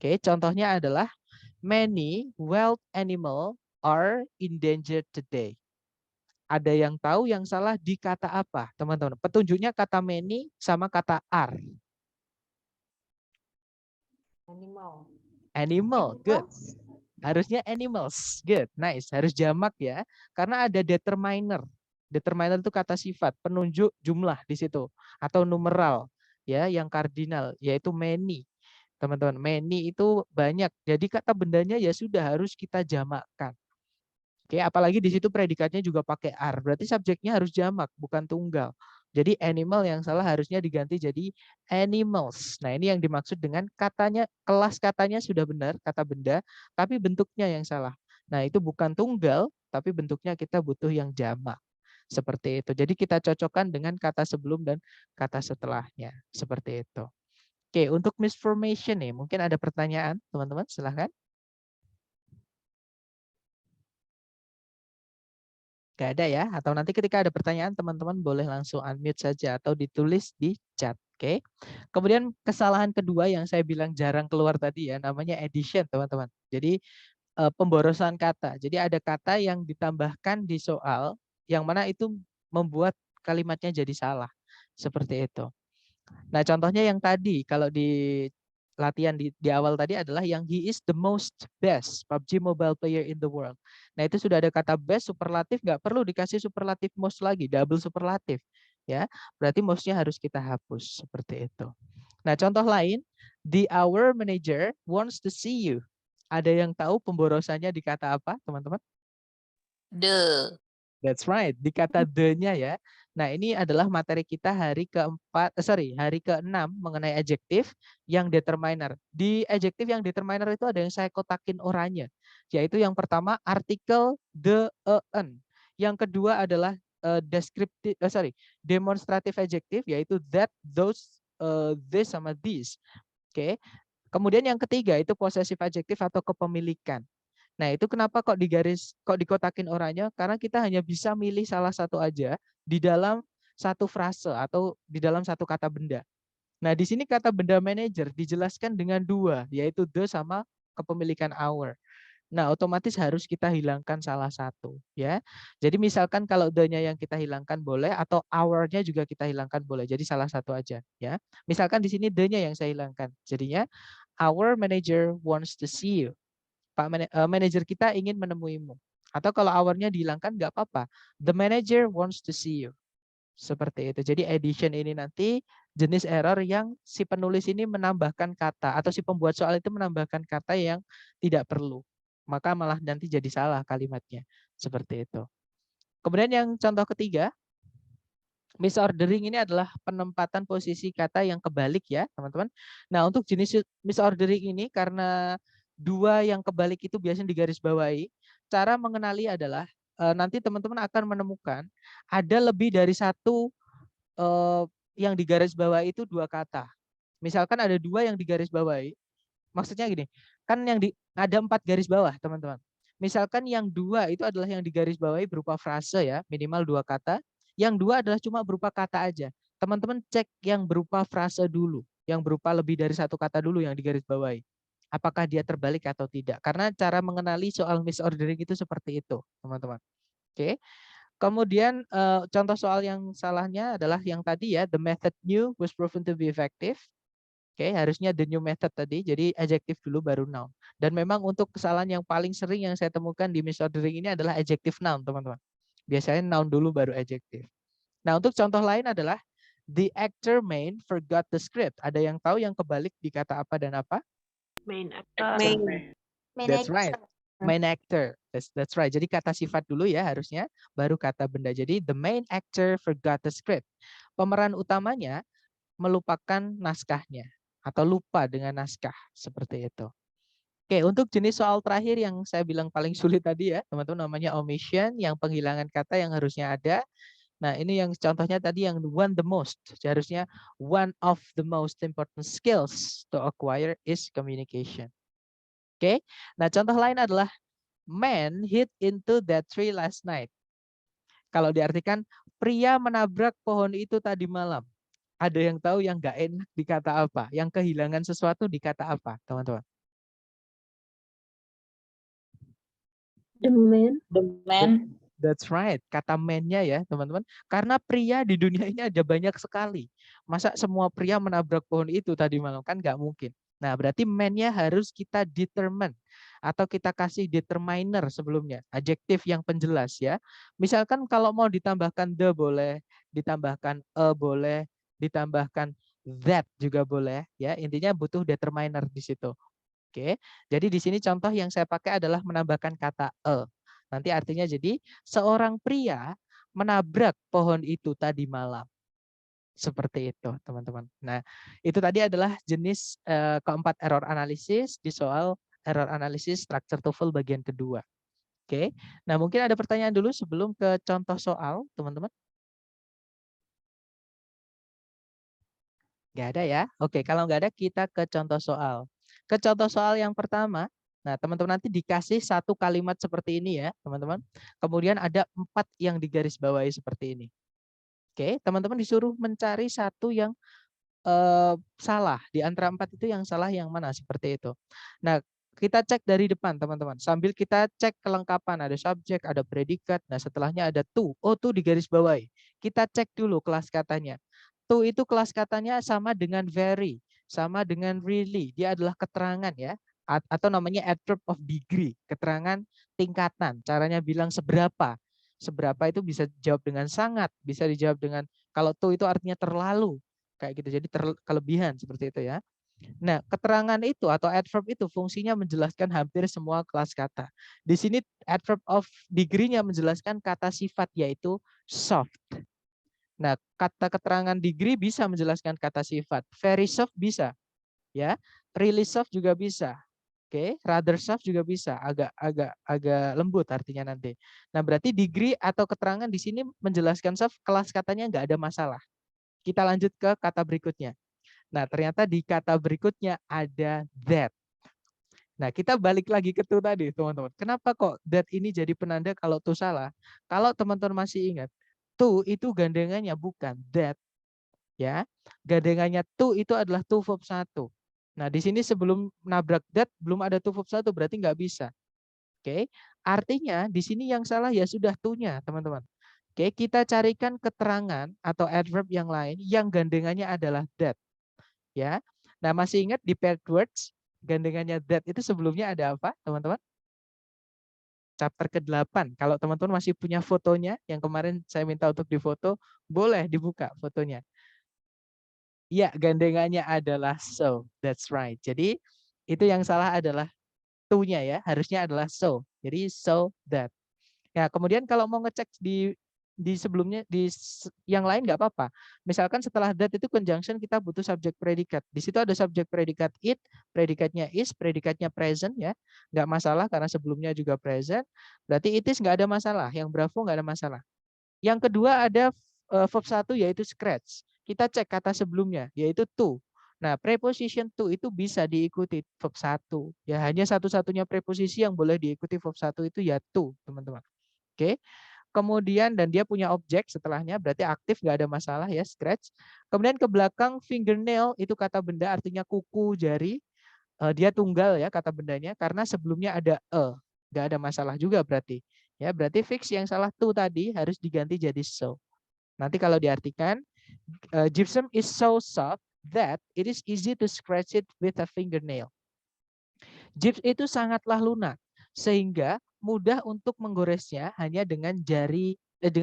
Oke, contohnya adalah many wild animal are endangered today. Ada yang tahu yang salah di kata apa, teman-teman? Petunjuknya kata many sama kata are. Animal. Animal, good. Harusnya animals, good, nice. Harus jamak ya, karena ada determiner. Determiner itu kata sifat, penunjuk jumlah di situ, atau numeral, ya, yang kardinal, yaitu many. Teman-teman, many itu banyak. Jadi kata bendanya ya sudah harus kita jamakkan. Oke, apalagi di situ predikatnya juga pakai are. Berarti subjeknya harus jamak, bukan tunggal. Jadi animal yang salah harusnya diganti jadi animals. Nah, ini yang dimaksud dengan katanya, kelas katanya sudah benar, kata benda, tapi bentuknya yang salah. Nah, itu bukan tunggal, tapi bentuknya kita butuh yang jamak. Seperti itu. Jadi kita cocokkan dengan kata sebelum dan kata setelahnya. Seperti itu. Oke, untuk misformation nih, mungkin ada pertanyaan, teman-teman, silahkan. Gak ada ya? Atau nanti ketika ada pertanyaan, teman-teman boleh langsung unmute saja atau ditulis di chat. Oke. Kemudian kesalahan kedua yang saya bilang jarang keluar tadi ya, namanya addition, teman-teman. Jadi pemborosan kata. Jadi ada kata yang ditambahkan di soal yang mana itu membuat kalimatnya jadi salah. Seperti itu. Nah, contohnya yang tadi kalau di latihan di awal tadi adalah yang he is the most best PUBG mobile player in the world. Nah, itu sudah ada kata best superlatif, nggak perlu dikasih superlatif most lagi, double superlatif. Ya, berarti most-nya harus kita hapus seperti itu. Nah, contoh lain, the our manager wants to see you. Ada yang tahu pemborosannya di kata apa, teman-teman? The. That's right, di kata the-nya ya. Nah, ini adalah materi kita hari hari ke-6 mengenai adjektif yang determiner. Di adjektif yang determiner itu ada yang saya kotakin oranye, yaitu yang pertama artikel the, an. Yang kedua adalah demonstrative adjective, yaitu that, those, this sama these. Oke. Kemudian yang ketiga itu possessive adjective atau kepemilikan. Nah, itu kenapa kok dikotakin orangnya? Karena kita hanya bisa milih salah satu aja di dalam satu frase atau di dalam satu kata benda. Nah, di sini kata benda manager dijelaskan dengan dua, yaitu the sama kepemilikan our. Nah, otomatis harus kita hilangkan salah satu, ya. Jadi misalkan kalau the-nya yang kita hilangkan boleh, atau our-nya juga kita hilangkan boleh. Jadi salah satu aja, ya. Misalkan di sini the-nya yang saya hilangkan. Jadinya our manager wants to see you. Manajer kita ingin menemuimu. Atau kalau our-nya dihilangkan nggak apa-apa. The manager wants to see you. Seperti itu. Jadi addition ini nanti jenis error yang si penulis ini menambahkan kata atau si pembuat soal itu menambahkan kata yang tidak perlu. Maka malah nanti jadi salah kalimatnya. Seperti itu. Kemudian yang contoh ketiga, misordering ini adalah penempatan posisi kata yang kebalik ya, teman-teman. Nah, untuk jenis misordering ini karena dua yang kebalik itu biasanya digarisbawahi, cara mengenali adalah nanti teman-teman akan menemukan ada lebih dari satu yang digarisbawahi itu dua kata. Misalkan ada dua yang digarisbawahi, maksudnya gini, kan ada 4 garis bawah, teman-teman. Misalkan yang dua itu adalah yang digarisbawahi berupa frase ya, minimal 2 kata. Yang dua adalah cuma berupa kata aja. Teman-teman cek yang berupa frase dulu, yang berupa lebih dari satu kata dulu yang digarisbawahi. Apakah dia terbalik atau tidak? Karena cara mengenali soal misordering itu seperti itu, teman-teman. Oke. Kemudian contoh soal yang salahnya adalah yang tadi ya, the method new was proven to be effective. Oke, harusnya the new method tadi, jadi adjective dulu baru noun. Dan memang untuk kesalahan yang paling sering yang saya temukan di misordering ini adalah adjective noun, teman-teman. Biasanya noun dulu baru adjective. Nah, untuk contoh lain adalah the actor main forgot the script. Ada yang tahu yang kebalik di kata apa dan apa? Main actor. That's right. Main actor. That's right. Jadi kata sifat dulu ya harusnya, baru kata benda. Jadi the main actor forgot the script. Pemeran utamanya melupakan naskahnya atau lupa dengan naskah seperti itu. Oke, untuk jenis soal terakhir yang saya bilang paling sulit tadi ya, teman-teman, namanya omission, yang penghilangan kata yang harusnya ada. Nah, ini yang contohnya tadi yang one the most. Seharusnya one of the most important skills to acquire is communication. Oke. Nah, contoh lain adalah man hit into that tree last night. Kalau diartikan pria menabrak pohon itu tadi malam. Ada yang tahu yang nggak enak di kata apa? Yang kehilangan sesuatu di kata apa, teman-teman? The man. That's right, kata man-nya ya, teman-teman. Karena pria di dunia ini ada banyak sekali. Masa semua pria menabrak pohon itu tadi malam? Kan nggak mungkin. Nah, berarti man-nya harus kita determine atau kita kasih determiner sebelumnya, adjektif yang penjelas ya. Misalkan kalau mau ditambahkan the boleh, ditambahkan a boleh, ditambahkan that juga boleh ya. Intinya butuh determiner di situ. Oke. Jadi di sini contoh yang saya pakai adalah menambahkan kata a. Nanti artinya jadi seorang pria menabrak pohon itu tadi malam. Seperti itu, teman-teman. Nah, itu tadi adalah jenis keempat error analisis di soal error analisis structure TOEFL bagian kedua. Oke. Nah, mungkin ada pertanyaan dulu sebelum ke contoh soal, teman-teman. Nggak ada ya? Oke, kalau nggak ada kita ke contoh soal. Ke contoh soal yang pertama, nah teman-teman nanti dikasih satu kalimat seperti ini ya, teman-teman. Kemudian ada 4 yang digarisbawahi seperti ini. Oke, teman-teman disuruh mencari satu yang salah. Di antara 4 itu yang salah yang mana? Seperti itu. Nah, kita cek dari depan, teman-teman. Sambil kita cek kelengkapan, ada subjek, ada predikat. Nah, setelahnya ada to. Oh, to digarisbawahi. Kita cek dulu kelas katanya. To itu kelas katanya sama dengan very, sama dengan really. Dia adalah keterangan ya, atau namanya adverb of degree, keterangan tingkatan. Caranya bilang seberapa. Seberapa itu bisa dijawab dengan sangat, bisa dijawab dengan kalau to itu artinya terlalu. Kayak gitu. Jadi kelebihan seperti itu ya. Nah, keterangan itu atau adverb itu fungsinya menjelaskan hampir semua kelas kata. Di sini adverb of degree-nya menjelaskan kata sifat yaitu soft. Nah, kata keterangan degree bisa menjelaskan kata sifat. Very soft bisa, ya. Really soft juga bisa. Oke, rather soft juga bisa, agak lembut artinya nanti. Nah, berarti degree atau keterangan di sini menjelaskan soft, kelas katanya nggak ada masalah. Kita lanjut ke kata berikutnya. Nah, ternyata di kata berikutnya ada that. Nah, kita balik lagi ke to tadi, teman-teman. Kenapa kok that ini jadi penanda kalau to salah? Kalau teman-teman masih ingat, to itu gandengannya bukan that, ya. Gandengannya to itu adalah to verb 1. Nah, di sini sebelum nabrak that belum ada to verb 1, berarti nggak bisa. Oke. Artinya di sini yang salah ya sudah to-nya, teman-teman. Oke, kita carikan keterangan atau adverb yang lain yang gandengannya adalah that, ya. Nah, masih ingat di paired words gandengannya that itu sebelumnya ada apa, teman-teman? Chapter ke-8. Kalau teman-teman masih punya fotonya yang kemarin saya minta untuk difoto, boleh dibuka fotonya. Ya, gandengannya adalah so. That's right. Jadi itu yang salah adalah to-nya ya, harusnya adalah so. Jadi so that. Ya, kemudian kalau mau ngecek di sebelumnya yang lain nggak apa-apa. Misalkan setelah that itu conjunction kita butuh subject predikat. Di situ ada subject predikat it, predikatnya is, predikatnya present ya. Nggak masalah karena sebelumnya juga present. Berarti it is nggak ada masalah. Yang bravo nggak ada masalah. Yang kedua ada verb 1 yaitu scratch. Kita cek kata sebelumnya yaitu to. Nah, preposition to itu bisa diikuti verb 1. Ya, hanya satu-satunya preposisi yang boleh diikuti verb 1 itu ya to, teman-teman. Oke. Kemudian dan dia punya objek setelahnya, berarti aktif, nggak ada masalah ya, scratch. Kemudian ke belakang fingernail itu kata benda artinya kuku jari. Dia tunggal ya kata bendanya karena sebelumnya ada nggak ada masalah juga berarti. Ya, berarti fix yang salah to tadi harus diganti jadi so. Nanti kalau diartikan gypsum is so soft that it is easy to scratch it with a fingernail. Gyps itu sangatlah lunak sehingga mudah untuk menggoresnya hanya dengan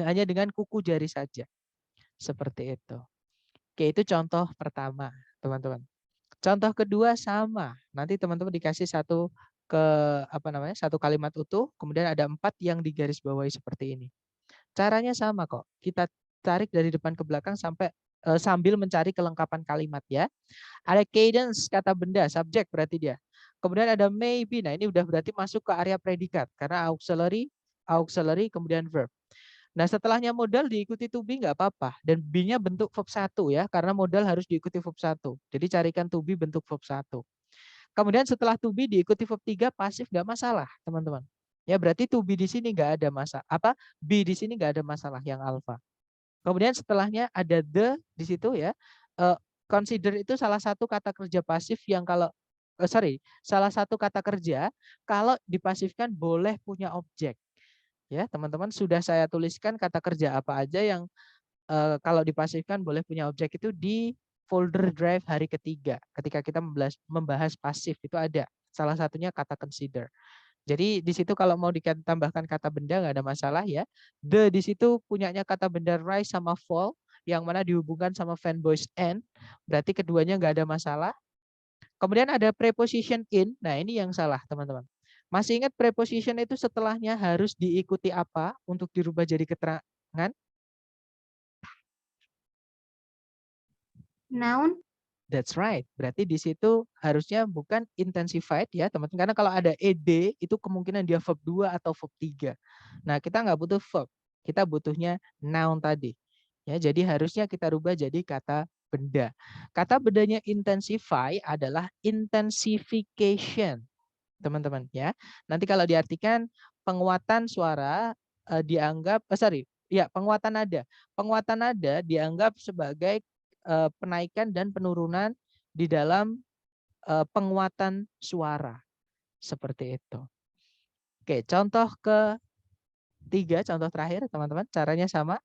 hanya dengan kuku jari saja. Seperti itu. Oke, itu contoh pertama, teman-teman. Contoh kedua sama. Nanti teman-teman dikasih satu satu kalimat utuh, kemudian ada 4 yang digarisbawahi seperti ini. Caranya sama kok. Kita tarik dari depan ke belakang sambil mencari kelengkapan kalimat ya. Ada cadence kata benda, subjek berarti dia. Kemudian ada maybe. Nah, ini udah berarti masuk ke area predikat karena auxiliary kemudian verb. Nah, setelahnya modal diikuti to be nggak apa-apa dan be-nya bentuk verb 1 ya karena modal harus diikuti verb 1. Jadi carikan to be bentuk verb 1. Kemudian setelah to be diikuti verb 3 pasif nggak masalah, teman-teman. Ya, berarti to be di sini nggak ada masalah. Be di sini nggak ada masalah yang alpha. Kemudian setelahnya ada the di situ ya. Consider itu salah satu kata kerja pasif yang salah satu kata kerja kalau dipasifkan boleh punya objek. Ya, teman-teman sudah saya tuliskan kata kerja apa aja yang kalau dipasifkan boleh punya objek itu di folder drive hari ketiga. Ketika kita membahas pasif itu ada. Salah satunya kata consider. Jadi di situ kalau mau ditambahkan kata benda nggak ada masalah ya. The di situ punyanya kata benda rise sama fall yang mana dihubungkan sama fanboys and. Berarti keduanya nggak ada masalah. Kemudian ada preposition in. Nah, ini yang salah, teman-teman. Masih ingat preposition itu setelahnya harus diikuti apa untuk dirubah jadi keterangan? Noun. That's right. Berarti di situ harusnya bukan intensified ya, teman-teman. Karena kalau ada ed itu kemungkinan dia verb 2 atau verb 3. Nah, kita nggak butuh verb. Kita butuhnya noun tadi. Ya, jadi harusnya kita rubah jadi kata benda. Kata bendanya intensify adalah intensification. Teman-teman ya. Nanti kalau diartikan penguatan suara dianggap penguatan nada. Penguatan nada dianggap sebagai penaikan dan penurunan di dalam penguatan suara. Seperti itu. Oke, contoh ketiga, contoh terakhir teman-teman, caranya sama.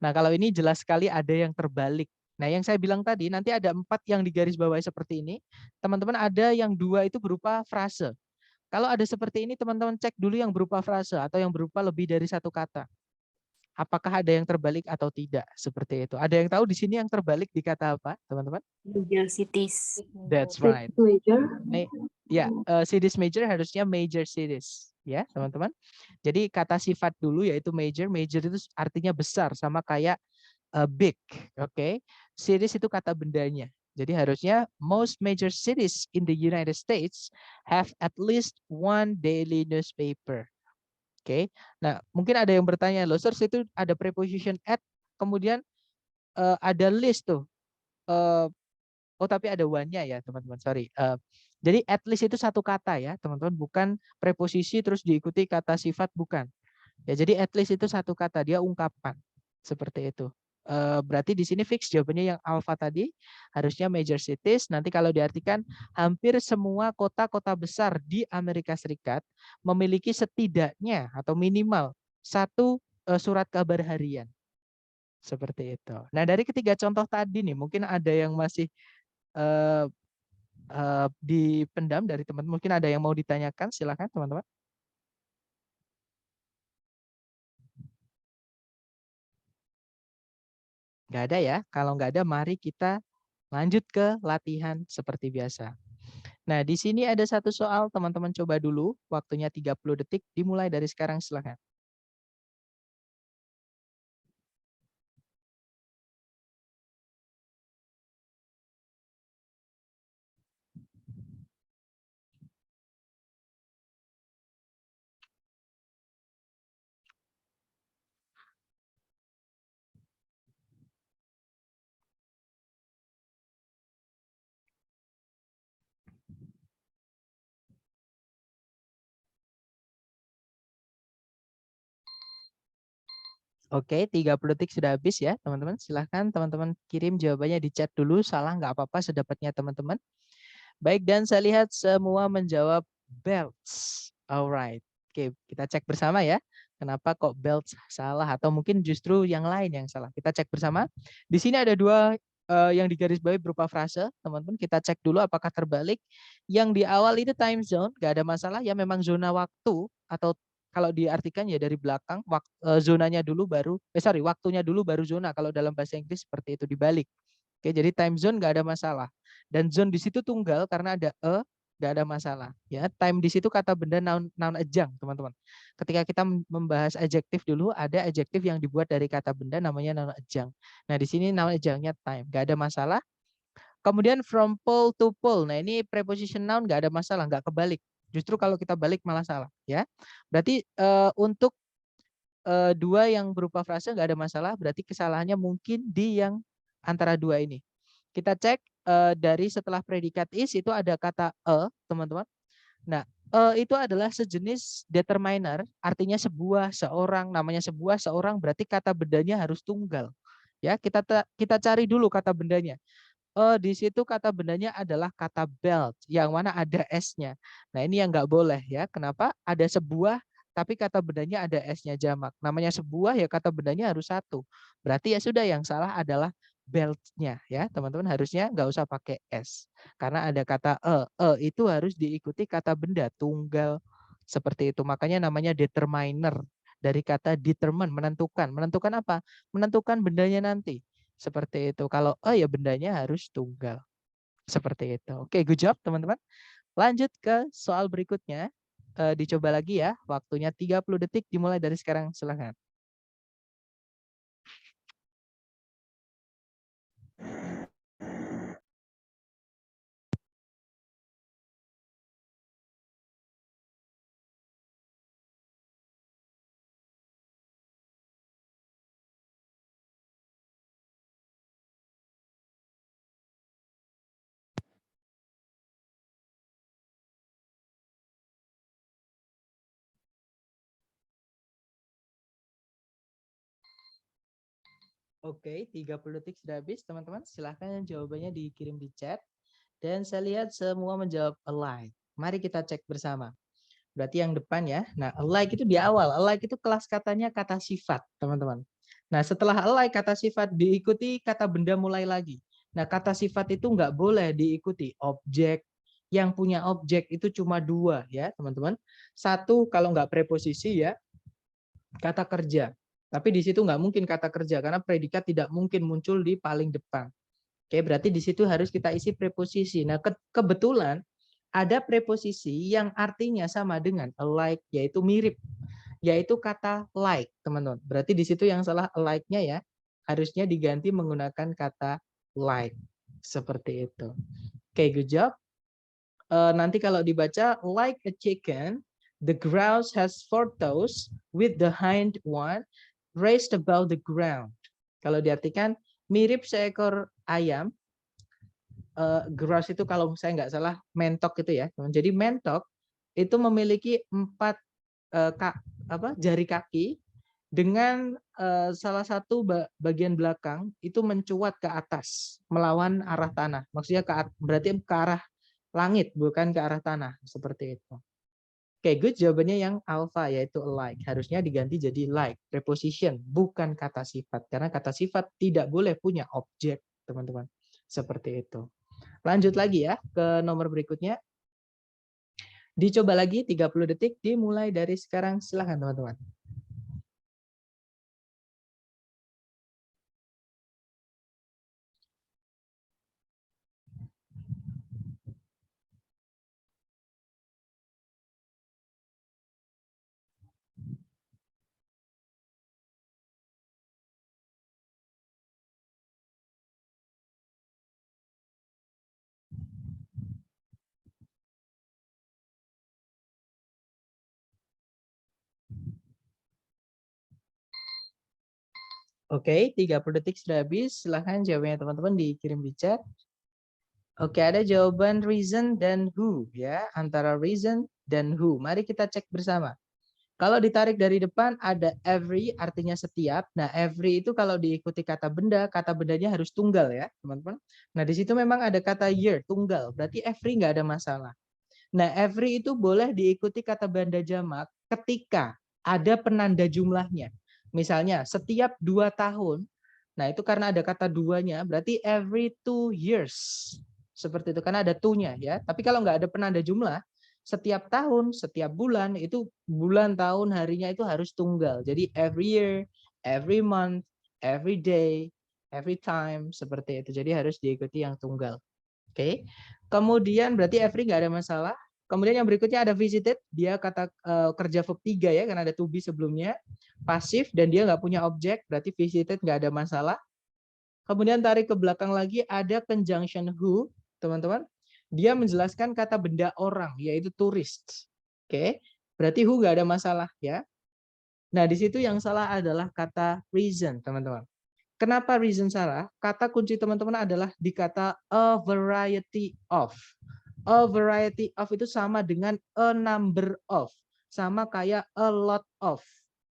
Nah, kalau ini jelas sekali ada yang terbalik. Nah, yang saya bilang tadi, nanti ada 4 yang digarisbawahi seperti ini. Teman-teman ada yang 2 itu berupa frase. Kalau ada seperti ini, teman-teman cek dulu yang berupa frase atau yang berupa lebih dari satu kata. Apakah ada yang terbalik atau tidak? Seperti itu. Ada yang tahu di sini yang terbalik di kata apa, teman-teman? Major cities. That's right. Major. Ya, cities major harusnya major cities. Ya, teman-teman. Jadi kata sifat dulu yaitu major. Major itu artinya besar, sama kayak big. Oke. Cities itu kata bendanya. Jadi harusnya most major cities in the United States have at least one daily newspaper. Oke. Nah, mungkin ada yang bertanya, loh, source itu ada preposition at, kemudian ada list tuh. Oh, tapi ada one-nya ya, teman-teman. Sorry. Jadi at least itu satu kata ya, teman-teman. Bukan preposisi terus diikuti kata sifat, bukan. Ya, jadi at least itu satu kata, dia ungkapan. Seperti itu. Berarti di sini fix jawabannya yang alpha tadi, harusnya major cities. Nanti kalau diartikan, hampir semua kota-kota besar di Amerika Serikat memiliki setidaknya atau minimal satu surat kabar harian. Seperti itu. Nah, dari ketiga contoh tadi nih, mungkin ada yang masih dipendam dari teman-teman. Mungkin ada yang mau ditanyakan, silakan teman-teman. Nggak ada ya? Kalau nggak ada, mari kita lanjut ke latihan seperti biasa. Nah, di sini ada satu soal, teman-teman coba dulu. Waktunya 30 detik, dimulai dari sekarang, silakan. Oke, 30 detik sudah habis ya, teman-teman. Silahkan teman-teman kirim jawabannya di chat dulu. Salah nggak apa-apa, sedapatnya teman-teman. Baik, dan saya lihat semua menjawab belts. Alright. Oke, kita cek bersama ya. Kenapa kok belts salah atau mungkin justru yang lain yang salah. Kita cek bersama. Di sini ada dua yang digarisbawahi berupa frase. Teman-teman kita cek dulu apakah terbalik. Yang di awal itu time zone, nggak ada masalah ya, memang zona waktu atau kalau diartikan ya dari belakang zonanya dulu baru waktunya dulu baru zona, kalau dalam bahasa Inggris seperti itu dibalik. Oke, jadi time zone nggak ada masalah. Dan zone di situ tunggal karena ada nggak ada masalah. Ya, time di situ kata benda noun adjunct, teman-teman. Ketika kita membahas adjektif dulu, ada adjektif yang dibuat dari kata benda namanya noun adjunct. Nah, di sini noun adjunct-nya time, nggak ada masalah. Kemudian from pole to pole. Nah, ini preposition noun nggak ada masalah, nggak kebalik. Justru kalau kita balik malah salah, ya. Berarti untuk dua yang berupa frase nggak ada masalah, berarti kesalahannya mungkin di yang antara dua ini. Kita cek dari setelah predikat is itu ada kata teman-teman. Nah, itu adalah sejenis determiner, artinya sebuah, seorang, namanya sebuah, seorang, berarti kata bendanya harus tunggal. Ya, kita cari dulu kata bendanya. Di situ kata bendanya adalah kata belt, yang mana ada S-nya. Nah, ini yang nggak boleh ya. Kenapa? Ada sebuah, tapi kata bendanya ada S-nya jamak. Namanya sebuah ya kata bendanya harus satu. Berarti ya sudah, yang salah adalah belt-nya ya. Teman-teman harusnya nggak usah pakai S. Karena ada kata itu harus diikuti kata benda tunggal. Seperti itu. Makanya namanya determiner. Dari kata determine, menentukan. Menentukan apa? Menentukan bendanya nanti. Seperti itu. Kalau ya bendanya harus tunggal. Seperti itu. Oke, good job teman-teman. Lanjut ke soal berikutnya. Dicoba lagi ya. Waktunya 30 detik dimulai dari sekarang. Silakan. Oke, 30 detik sudah habis teman-teman. Silahkan jawabannya dikirim di chat. Dan saya lihat semua menjawab alike. Mari kita cek bersama. Berarti yang depan ya. Nah, alike itu di awal. Alike itu kelas katanya kata sifat, teman-teman. Nah, setelah alike kata sifat diikuti kata benda mulai lagi. Nah, kata sifat itu nggak boleh diikuti objek. Yang punya objek itu cuma dua ya, teman-teman. Satu kalau nggak preposisi ya, kata kerja. Tapi di situ nggak mungkin kata kerja karena predikat tidak mungkin muncul di paling depan. Oke, berarti di situ harus kita isi preposisi. Nah, kebetulan ada preposisi yang artinya sama dengan alike, yaitu mirip, yaitu kata like, teman-teman. Berarti di situ yang salah alike-nya ya, harusnya diganti menggunakan kata like. Seperti itu. Oke, good job. Nanti kalau dibaca, like a chicken, the grouse has 4 toes with the hind one raised above the ground. Kalau diartikan, mirip seekor ayam. Grouse itu kalau saya nggak salah mentok itu ya. Jadi mentok itu memiliki 4 jari kaki dengan salah satu bagian belakang itu mencuat ke atas melawan arah tanah. Maksudnya berarti ke arah langit bukan ke arah tanah, seperti itu. Oke, good, jawabannya yang alpha yaitu like. Harusnya diganti jadi like, preposition, bukan kata sifat. Karena kata sifat tidak boleh punya objek, teman-teman. Seperti itu. Lanjut lagi ya ke nomor berikutnya. Dicoba lagi 30 detik dimulai dari sekarang. Silahkan teman-teman. Oke, 30 detik sudah habis. Silahkan jawabannya teman-teman dikirim di chat. Oke, ada jawaban reason dan who ya, antara reason dan who. Mari kita cek bersama. Kalau ditarik dari depan ada every artinya setiap. Nah, every itu kalau diikuti kata bendanya harus tunggal ya, teman-teman. Nah, di situ memang ada kata year, tunggal. Berarti every nggak ada masalah. Nah, every itu boleh diikuti kata benda jamak ketika ada penanda jumlahnya. Misalnya, setiap 2 tahun. Nah, itu karena ada kata duanya, berarti every 2 years. Seperti itu, karena ada to-nya ya. Tapi kalau nggak ada penanda jumlah, setiap tahun, setiap bulan, itu bulan, tahun, harinya itu harus tunggal. Jadi every year, every month, every day, every time, seperti itu. Jadi harus diikuti yang tunggal. Oke. Kemudian berarti every nggak ada masalah. Kemudian yang berikutnya ada visited, dia kata kerja verb 3 ya, karena ada to be sebelumnya. Pasif dan dia nggak punya objek, berarti visited nggak ada masalah. Kemudian tarik ke belakang lagi ada conjunction who, teman-teman. Dia menjelaskan kata benda orang, yaitu tourist. Oke, berarti who nggak ada masalah ya. Nah, di situ yang salah adalah kata reason, teman-teman. Kenapa reason salah? Kata kunci teman-teman adalah di kata a variety of. A variety of itu sama dengan a number of. Sama kayak a lot of.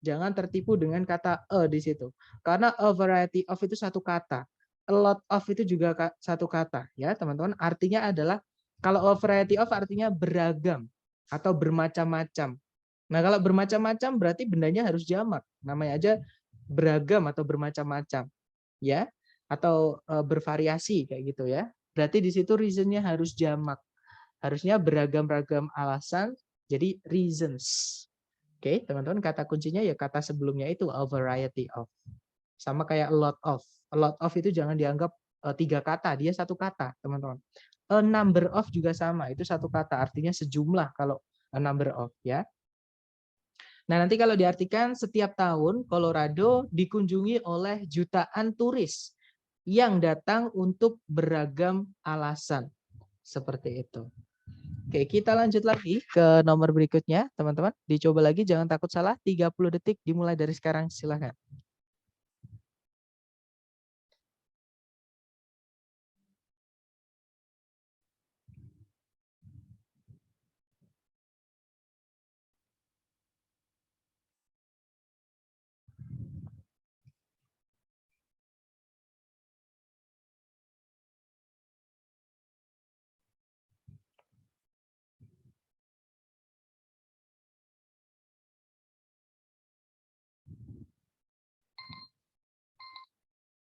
Jangan tertipu dengan kata a di situ. Karena a variety of itu satu kata. A lot of itu juga satu kata. Ya, teman-teman. Artinya adalah, kalau a variety of artinya beragam atau bermacam-macam. Nah, kalau bermacam-macam berarti bendanya harus jamak. Namanya aja beragam atau bermacam-macam. Ya, atau bervariasi kayak gitu ya. Berarti di situ reasonnya harus jamak. Harusnya beragam-ragam alasan, jadi reasons. Oke, teman-teman, kata kuncinya ya kata sebelumnya itu a variety of. Sama kayak a lot of. A lot of itu jangan dianggap 3 kata, dia satu kata, teman-teman. A number of juga sama, itu satu kata, artinya sejumlah kalau a number of ya. Nah, nanti kalau diartikan setiap tahun Colorado dikunjungi oleh jutaan turis yang datang untuk beragam alasan. Seperti itu. Oke, kita lanjut lagi ke nomor berikutnya, teman-teman. Dicoba lagi, jangan takut salah. 30 detik dimulai dari sekarang, silakan.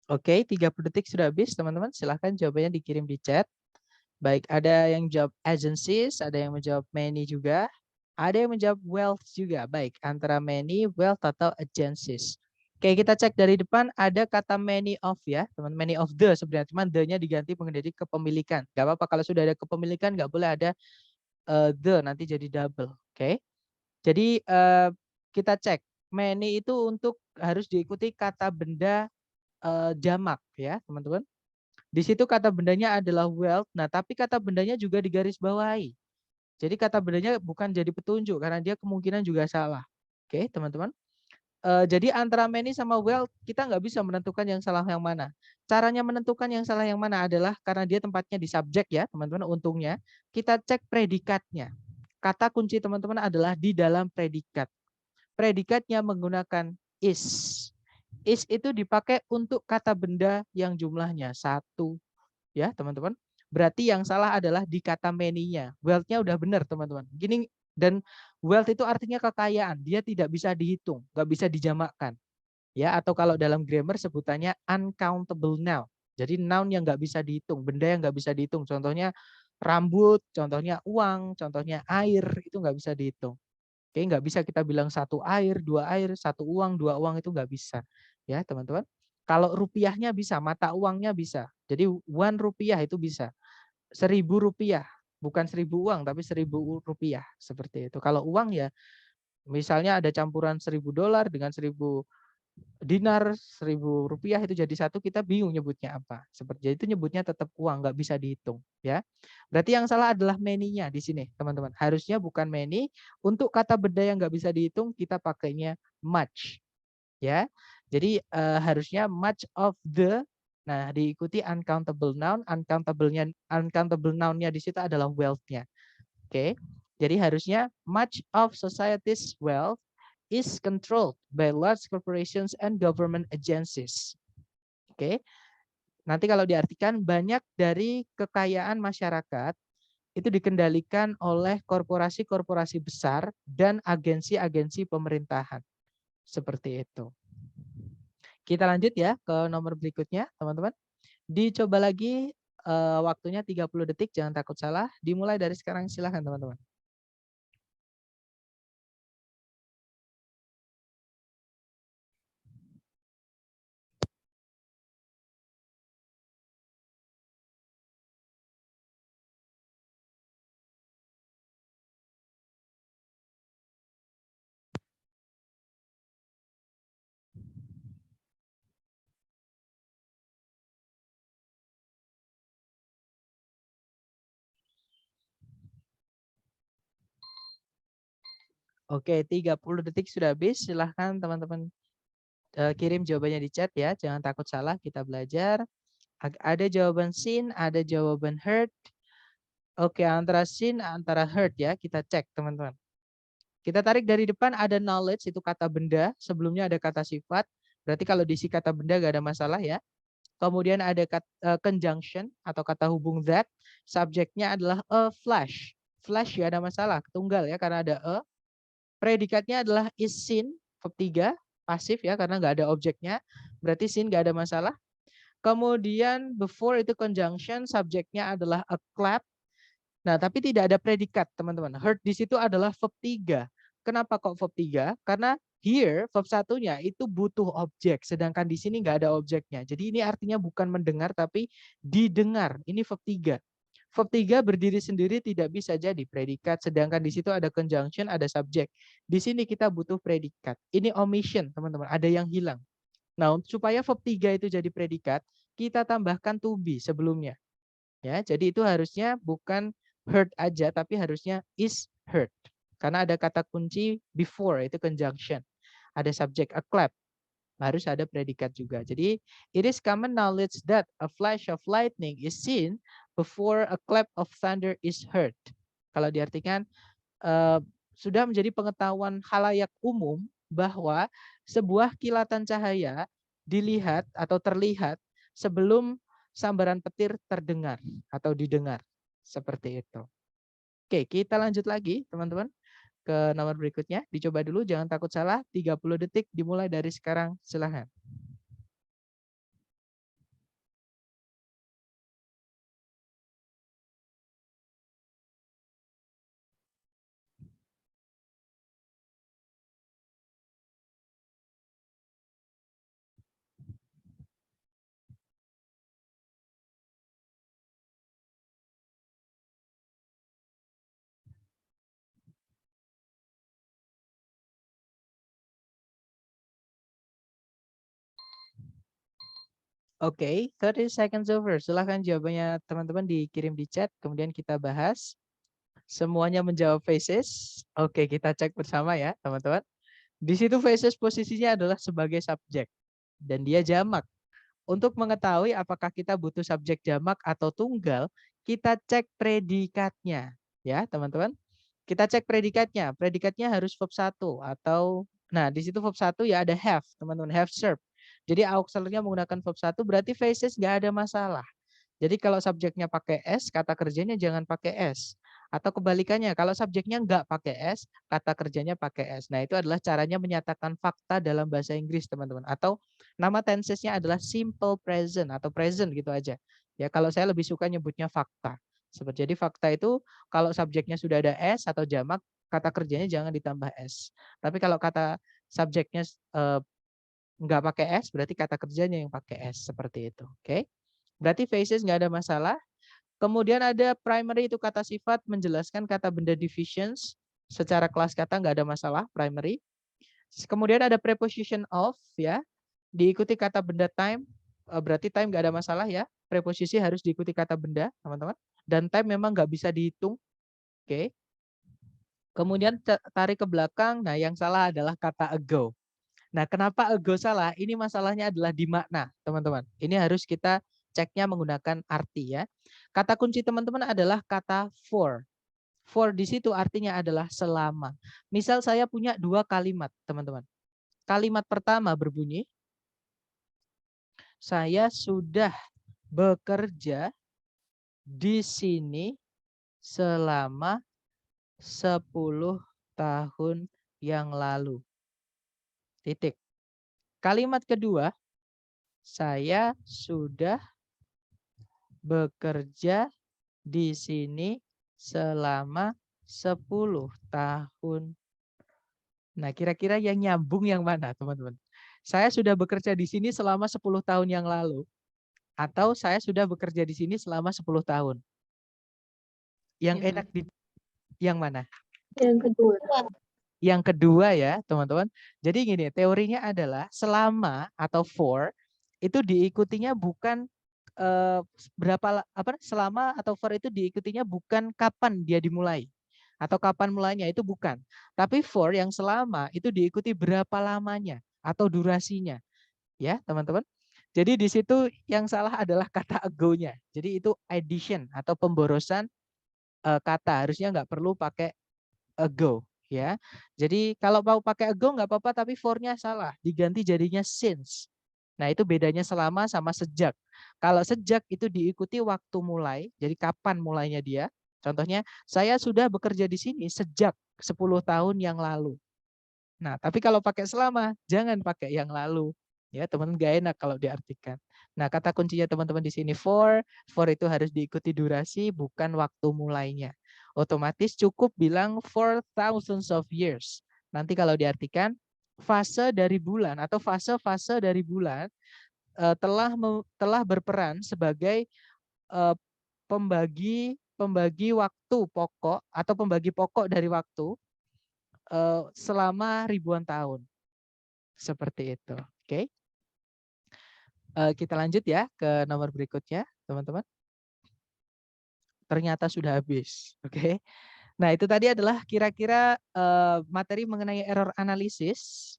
Oke, 30 detik sudah habis, teman-teman. Silahkan jawabannya dikirim di chat. Baik, ada yang jawab agencies, ada yang menjawab many juga. Ada yang menjawab wealth juga. Baik, antara many, wealth, atau agencies. Oke, kita cek dari depan, ada kata many of ya, teman. Many of the sebenarnya, cuman the-nya diganti menjadi kepemilikan. Gak apa-apa kalau sudah ada kepemilikan, nggak boleh ada the, nanti jadi double. Oke, jadi kita cek. Many itu untuk harus diikuti kata benda jamak ya, teman-teman. Di situ kata bendanya adalah wealth. Nah, tapi kata bendanya juga digarisbawahi. Jadi kata bendanya bukan jadi petunjuk karena dia kemungkinan juga salah. Oke, teman-teman. Jadi antara many sama wealth kita nggak bisa menentukan yang salah yang mana. Caranya menentukan yang salah yang mana adalah karena dia tempatnya di subjek ya, teman-teman. Untungnya kita cek predikatnya. Kata kunci teman-teman adalah di dalam predikat. Predikatnya menggunakan is. Is itu dipakai untuk kata benda yang jumlahnya satu, ya teman-teman. Berarti yang salah adalah di kata many-nya. Wealth-nya udah benar teman-teman. Gini, dan wealth itu artinya kekayaan. Dia tidak bisa dihitung, nggak bisa dijamakkan. Ya, atau kalau dalam grammar sebutannya uncountable noun. Jadi noun yang nggak bisa dihitung, benda yang nggak bisa dihitung. Contohnya rambut, contohnya uang, contohnya air, itu nggak bisa dihitung. Oke, nggak bisa kita bilang satu air, satu uang, dua uang itu nggak bisa. Ya, teman-teman. Kalau rupiahnya bisa, mata uangnya bisa. Jadi 1 rupiah itu bisa. 1.000 rupiah, bukan 1.000 uang, tapi 1.000 rupiah. Seperti itu. Kalau uang ya, misalnya ada campuran 1.000 dolar dengan 1.000 dinar, 1.000 rupiah itu jadi satu, kita bingung nyebutnya apa. Seperti itu nyebutnya tetap uang, nggak bisa dihitung. Ya, berarti yang salah adalah many-nya di sini, teman-teman. Harusnya bukan many. Untuk kata benda yang nggak bisa dihitung, kita pakainya much. Ya, jadi harusnya much of the. Nah, diikuti uncountable noun. Uncountable noun-nya di situ adalah wealth-nya. Oke, jadi harusnya much of society's wealth is controlled by large corporations and government agencies. Oke, nanti kalau diartikan banyak dari kekayaan masyarakat itu dikendalikan oleh korporasi-korporasi besar dan agensi-agensi pemerintahan. Seperti itu. Kita lanjut ya ke nomor berikutnya, teman-teman. Dicoba lagi waktunya 30 detik, jangan takut salah. Dimulai dari sekarang, silahkan teman-teman. Oke, 30 detik sudah habis. Silahkan teman-teman kirim jawabannya di chat ya. Jangan takut salah, kita belajar. Ada jawaban seen, ada jawaban heard. Oke, antara seen, antara heard ya. Kita cek teman-teman. Kita tarik dari depan, ada knowledge, itu kata benda. Sebelumnya ada kata sifat. Berarti kalau diisi kata benda gak ada masalah ya. Kemudian ada conjunction atau kata hubung that. Subjeknya adalah a flash. Flash ya ada masalah, tunggal ya karena ada a. Predikatnya adalah is seen, verb 3, pasif ya karena nggak ada objeknya. Berarti seen nggak ada masalah. Kemudian before itu conjunction, subjeknya adalah a clap. Nah, tapi tidak ada predikat, teman-teman. Heard di situ adalah verb 3. Kenapa kok verb 3? Karena here verb satunya itu butuh objek, sedangkan di sini nggak ada objeknya. Jadi ini artinya bukan mendengar tapi didengar. Ini verb 3. Verb 3 berdiri sendiri tidak bisa jadi predikat, sedangkan di situ ada conjunction, ada subjek. Di sini kita butuh predikat. Ini omission, teman-teman. Ada yang hilang. Nah, supaya verb 3 itu jadi predikat, kita tambahkan to be sebelumnya. Ya, jadi itu harusnya bukan heard aja, tapi harusnya is heard. Karena ada kata kunci before, itu conjunction. Ada subjek, a clap. Harus ada predikat juga. Jadi, it is common knowledge that a flash of lightning is seen before a clap of thunder is heard. Kalau diartikan, sudah menjadi pengetahuan khalayak umum bahwa sebuah kilatan cahaya dilihat atau terlihat sebelum sambaran petir terdengar atau didengar. Seperti itu. Oke, kita lanjut lagi teman-teman ke nomor berikutnya. Dicoba dulu, jangan takut salah. 30 detik dimulai dari sekarang. Silahkan. Oke, 30 seconds over. Silahkan jawabannya teman-teman dikirim di chat, kemudian kita bahas. Semuanya menjawab faces. Oke, kita cek bersama ya, teman-teman. Di situ faces posisinya adalah sebagai subjek dan dia jamak. Untuk mengetahui apakah kita butuh subjek jamak atau tunggal, kita cek predikatnya ya, teman-teman. Kita cek predikatnya. Predikatnya harus verb 1 atau nah, di situ verb 1 ya ada have, teman-teman, have served. Jadi auxiliary-nya menggunakan verb 1 berarti faces nggak ada masalah. Jadi kalau subjeknya pakai S, kata kerjanya jangan pakai S. Atau kebalikannya, kalau subjeknya nggak pakai S, kata kerjanya pakai S. Nah, itu adalah caranya menyatakan fakta dalam bahasa Inggris, teman-teman. Atau nama tensesnya adalah simple present atau present gitu aja. Ya, kalau saya lebih suka nyebutnya fakta. Jadi fakta itu kalau subjeknya sudah ada S atau jamak, kata kerjanya jangan ditambah S. Tapi kalau kata subjeknya nggak pakai S, berarti kata kerjanya yang pakai S. Seperti itu. Oke? Berarti faces nggak ada masalah. Kemudian ada primary itu kata sifat menjelaskan kata benda divisions. Secara kelas kata nggak ada masalah primary. Kemudian ada preposition of ya. Diikuti kata benda time. Berarti time nggak ada masalah ya. Preposisi harus diikuti kata benda teman-teman. Dan time memang nggak bisa dihitung. Oke. Kemudian tarik ke belakang. Nah yang salah adalah kata ago. Nah, kenapa ago salah? Ini masalahnya adalah di makna, teman-teman. Ini harus kita ceknya menggunakan arti ya. Kata kunci teman-teman adalah kata for. For di situ artinya adalah selama. Misal saya punya 2 kalimat, teman-teman. Kalimat pertama berbunyi, saya sudah bekerja di sini selama 10 tahun yang lalu. Titik. Kalimat kedua, saya sudah bekerja di sini selama 10 tahun. Nah, kira-kira yang nyambung yang mana, teman-teman? Saya sudah bekerja di sini selama 10 tahun yang lalu atau saya sudah bekerja di sini selama 10 tahun. Yang enak di yang mana? Yang kedua. Yang kedua ya, teman-teman. Jadi gini, teorinya adalah selama atau for itu diikutinya bukan selama atau for itu diikutinya bukan kapan dia dimulai atau kapan mulainya, itu bukan. Tapi for yang selama itu diikuti berapa lamanya atau durasinya, ya teman-teman. Jadi di situ yang salah adalah kata ago-nya. Jadi itu addition atau pemborosan kata, harusnya nggak perlu pakai ago ya. Jadi kalau mau pakai ago nggak apa-apa, tapi for-nya salah, diganti jadinya since. Nah, itu bedanya selama sama sejak. Kalau sejak itu diikuti waktu mulai, jadi kapan mulainya dia. Contohnya, saya sudah bekerja di sini sejak 10 tahun yang lalu. Nah, tapi kalau pakai selama, jangan pakai yang lalu. Ya, teman gak enak kalau diartikan. Nah, kata kuncinya teman-teman di sini for itu harus diikuti durasi, bukan waktu mulainya. Otomatis cukup bilang for thousands of years. Nanti kalau diartikan, fase dari bulan atau fase-fase dari bulan telah berperan sebagai pembagi waktu pokok atau pembagi pokok dari waktu selama ribuan tahun. Seperti itu. Oke. Kita lanjut ya ke nomor berikutnya, teman-teman. Ternyata sudah habis. Oke. Nah, itu tadi adalah kira-kira materi mengenai error analisis.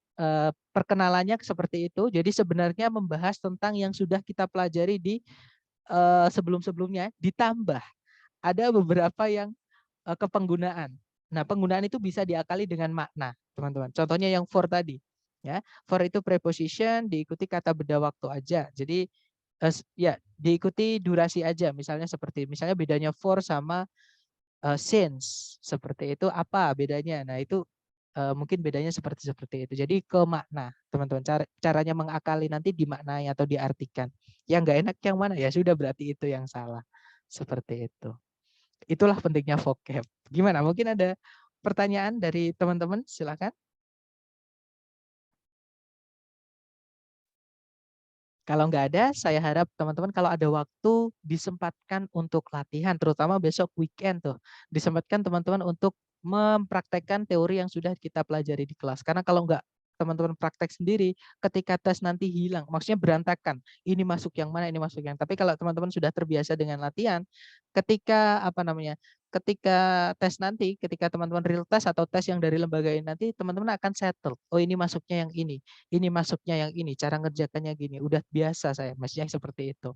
Perkenalannya seperti itu. Jadi sebenarnya membahas tentang yang sudah kita pelajari di sebelum-sebelumnya, ditambah ada beberapa yang kepenggunaan. Nah, penggunaan itu bisa diakali dengan makna, teman-teman. Contohnya yang for tadi, ya. For itu preposition diikuti kata beda waktu aja. Jadi ya diikuti durasi aja. Misalnya bedanya for sama since. Seperti itu apa bedanya? Nah, itu mungkin bedanya seperti itu. Jadi ke makna, teman-teman. Caranya mengakali nanti dimaknai atau diartikan. Yang nggak enak yang mana? Ya sudah, berarti itu yang salah. Seperti itu. Itulah pentingnya vocab. Gimana? Mungkin ada pertanyaan dari teman-teman? Silakan. Kalau nggak ada, saya harap teman-teman kalau ada waktu disempatkan untuk latihan, terutama besok weekend tuh. Disempatkan teman-teman untuk mempraktekkan teori yang sudah kita pelajari di kelas. Karena kalau nggak teman-teman praktek sendiri, ketika tes nanti hilang, maksudnya berantakan. Ini masuk yang mana, ini masuk yang. Tapi kalau teman-teman sudah terbiasa dengan latihan, ketika apa namanya? Ketika tes nanti, ketika teman-teman real tes atau tes yang dari lembaga ini nanti, teman-teman akan settle. Oh, ini masuknya yang ini masuknya yang ini, cara ngerjakannya gini. Udah biasa saya, maksudnya seperti itu.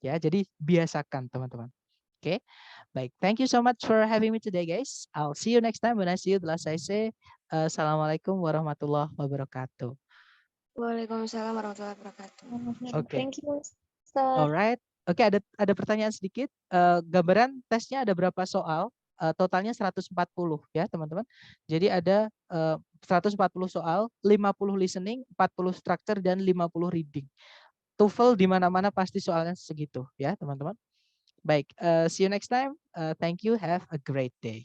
Ya, jadi biasakan teman-teman. Oke, baik. Thank you so much for having me today, guys. I'll see you next time. When I see you, the last I say, Assalamualaikum warahmatullahi wabarakatuh. Waalaikumsalam warahmatullahi wabarakatuh. Oke, Thank you, Ustaz. alright. Oke, ada pertanyaan sedikit. Gambaran tesnya ada berapa soal? Totalnya 140 ya, teman-teman. Jadi ada 140 soal, 50 listening, 40 structure, dan 50 reading. TOEFL di mana-mana pasti soalnya segitu ya, teman-teman. Baik, see you next time. Thank you. Have a great day.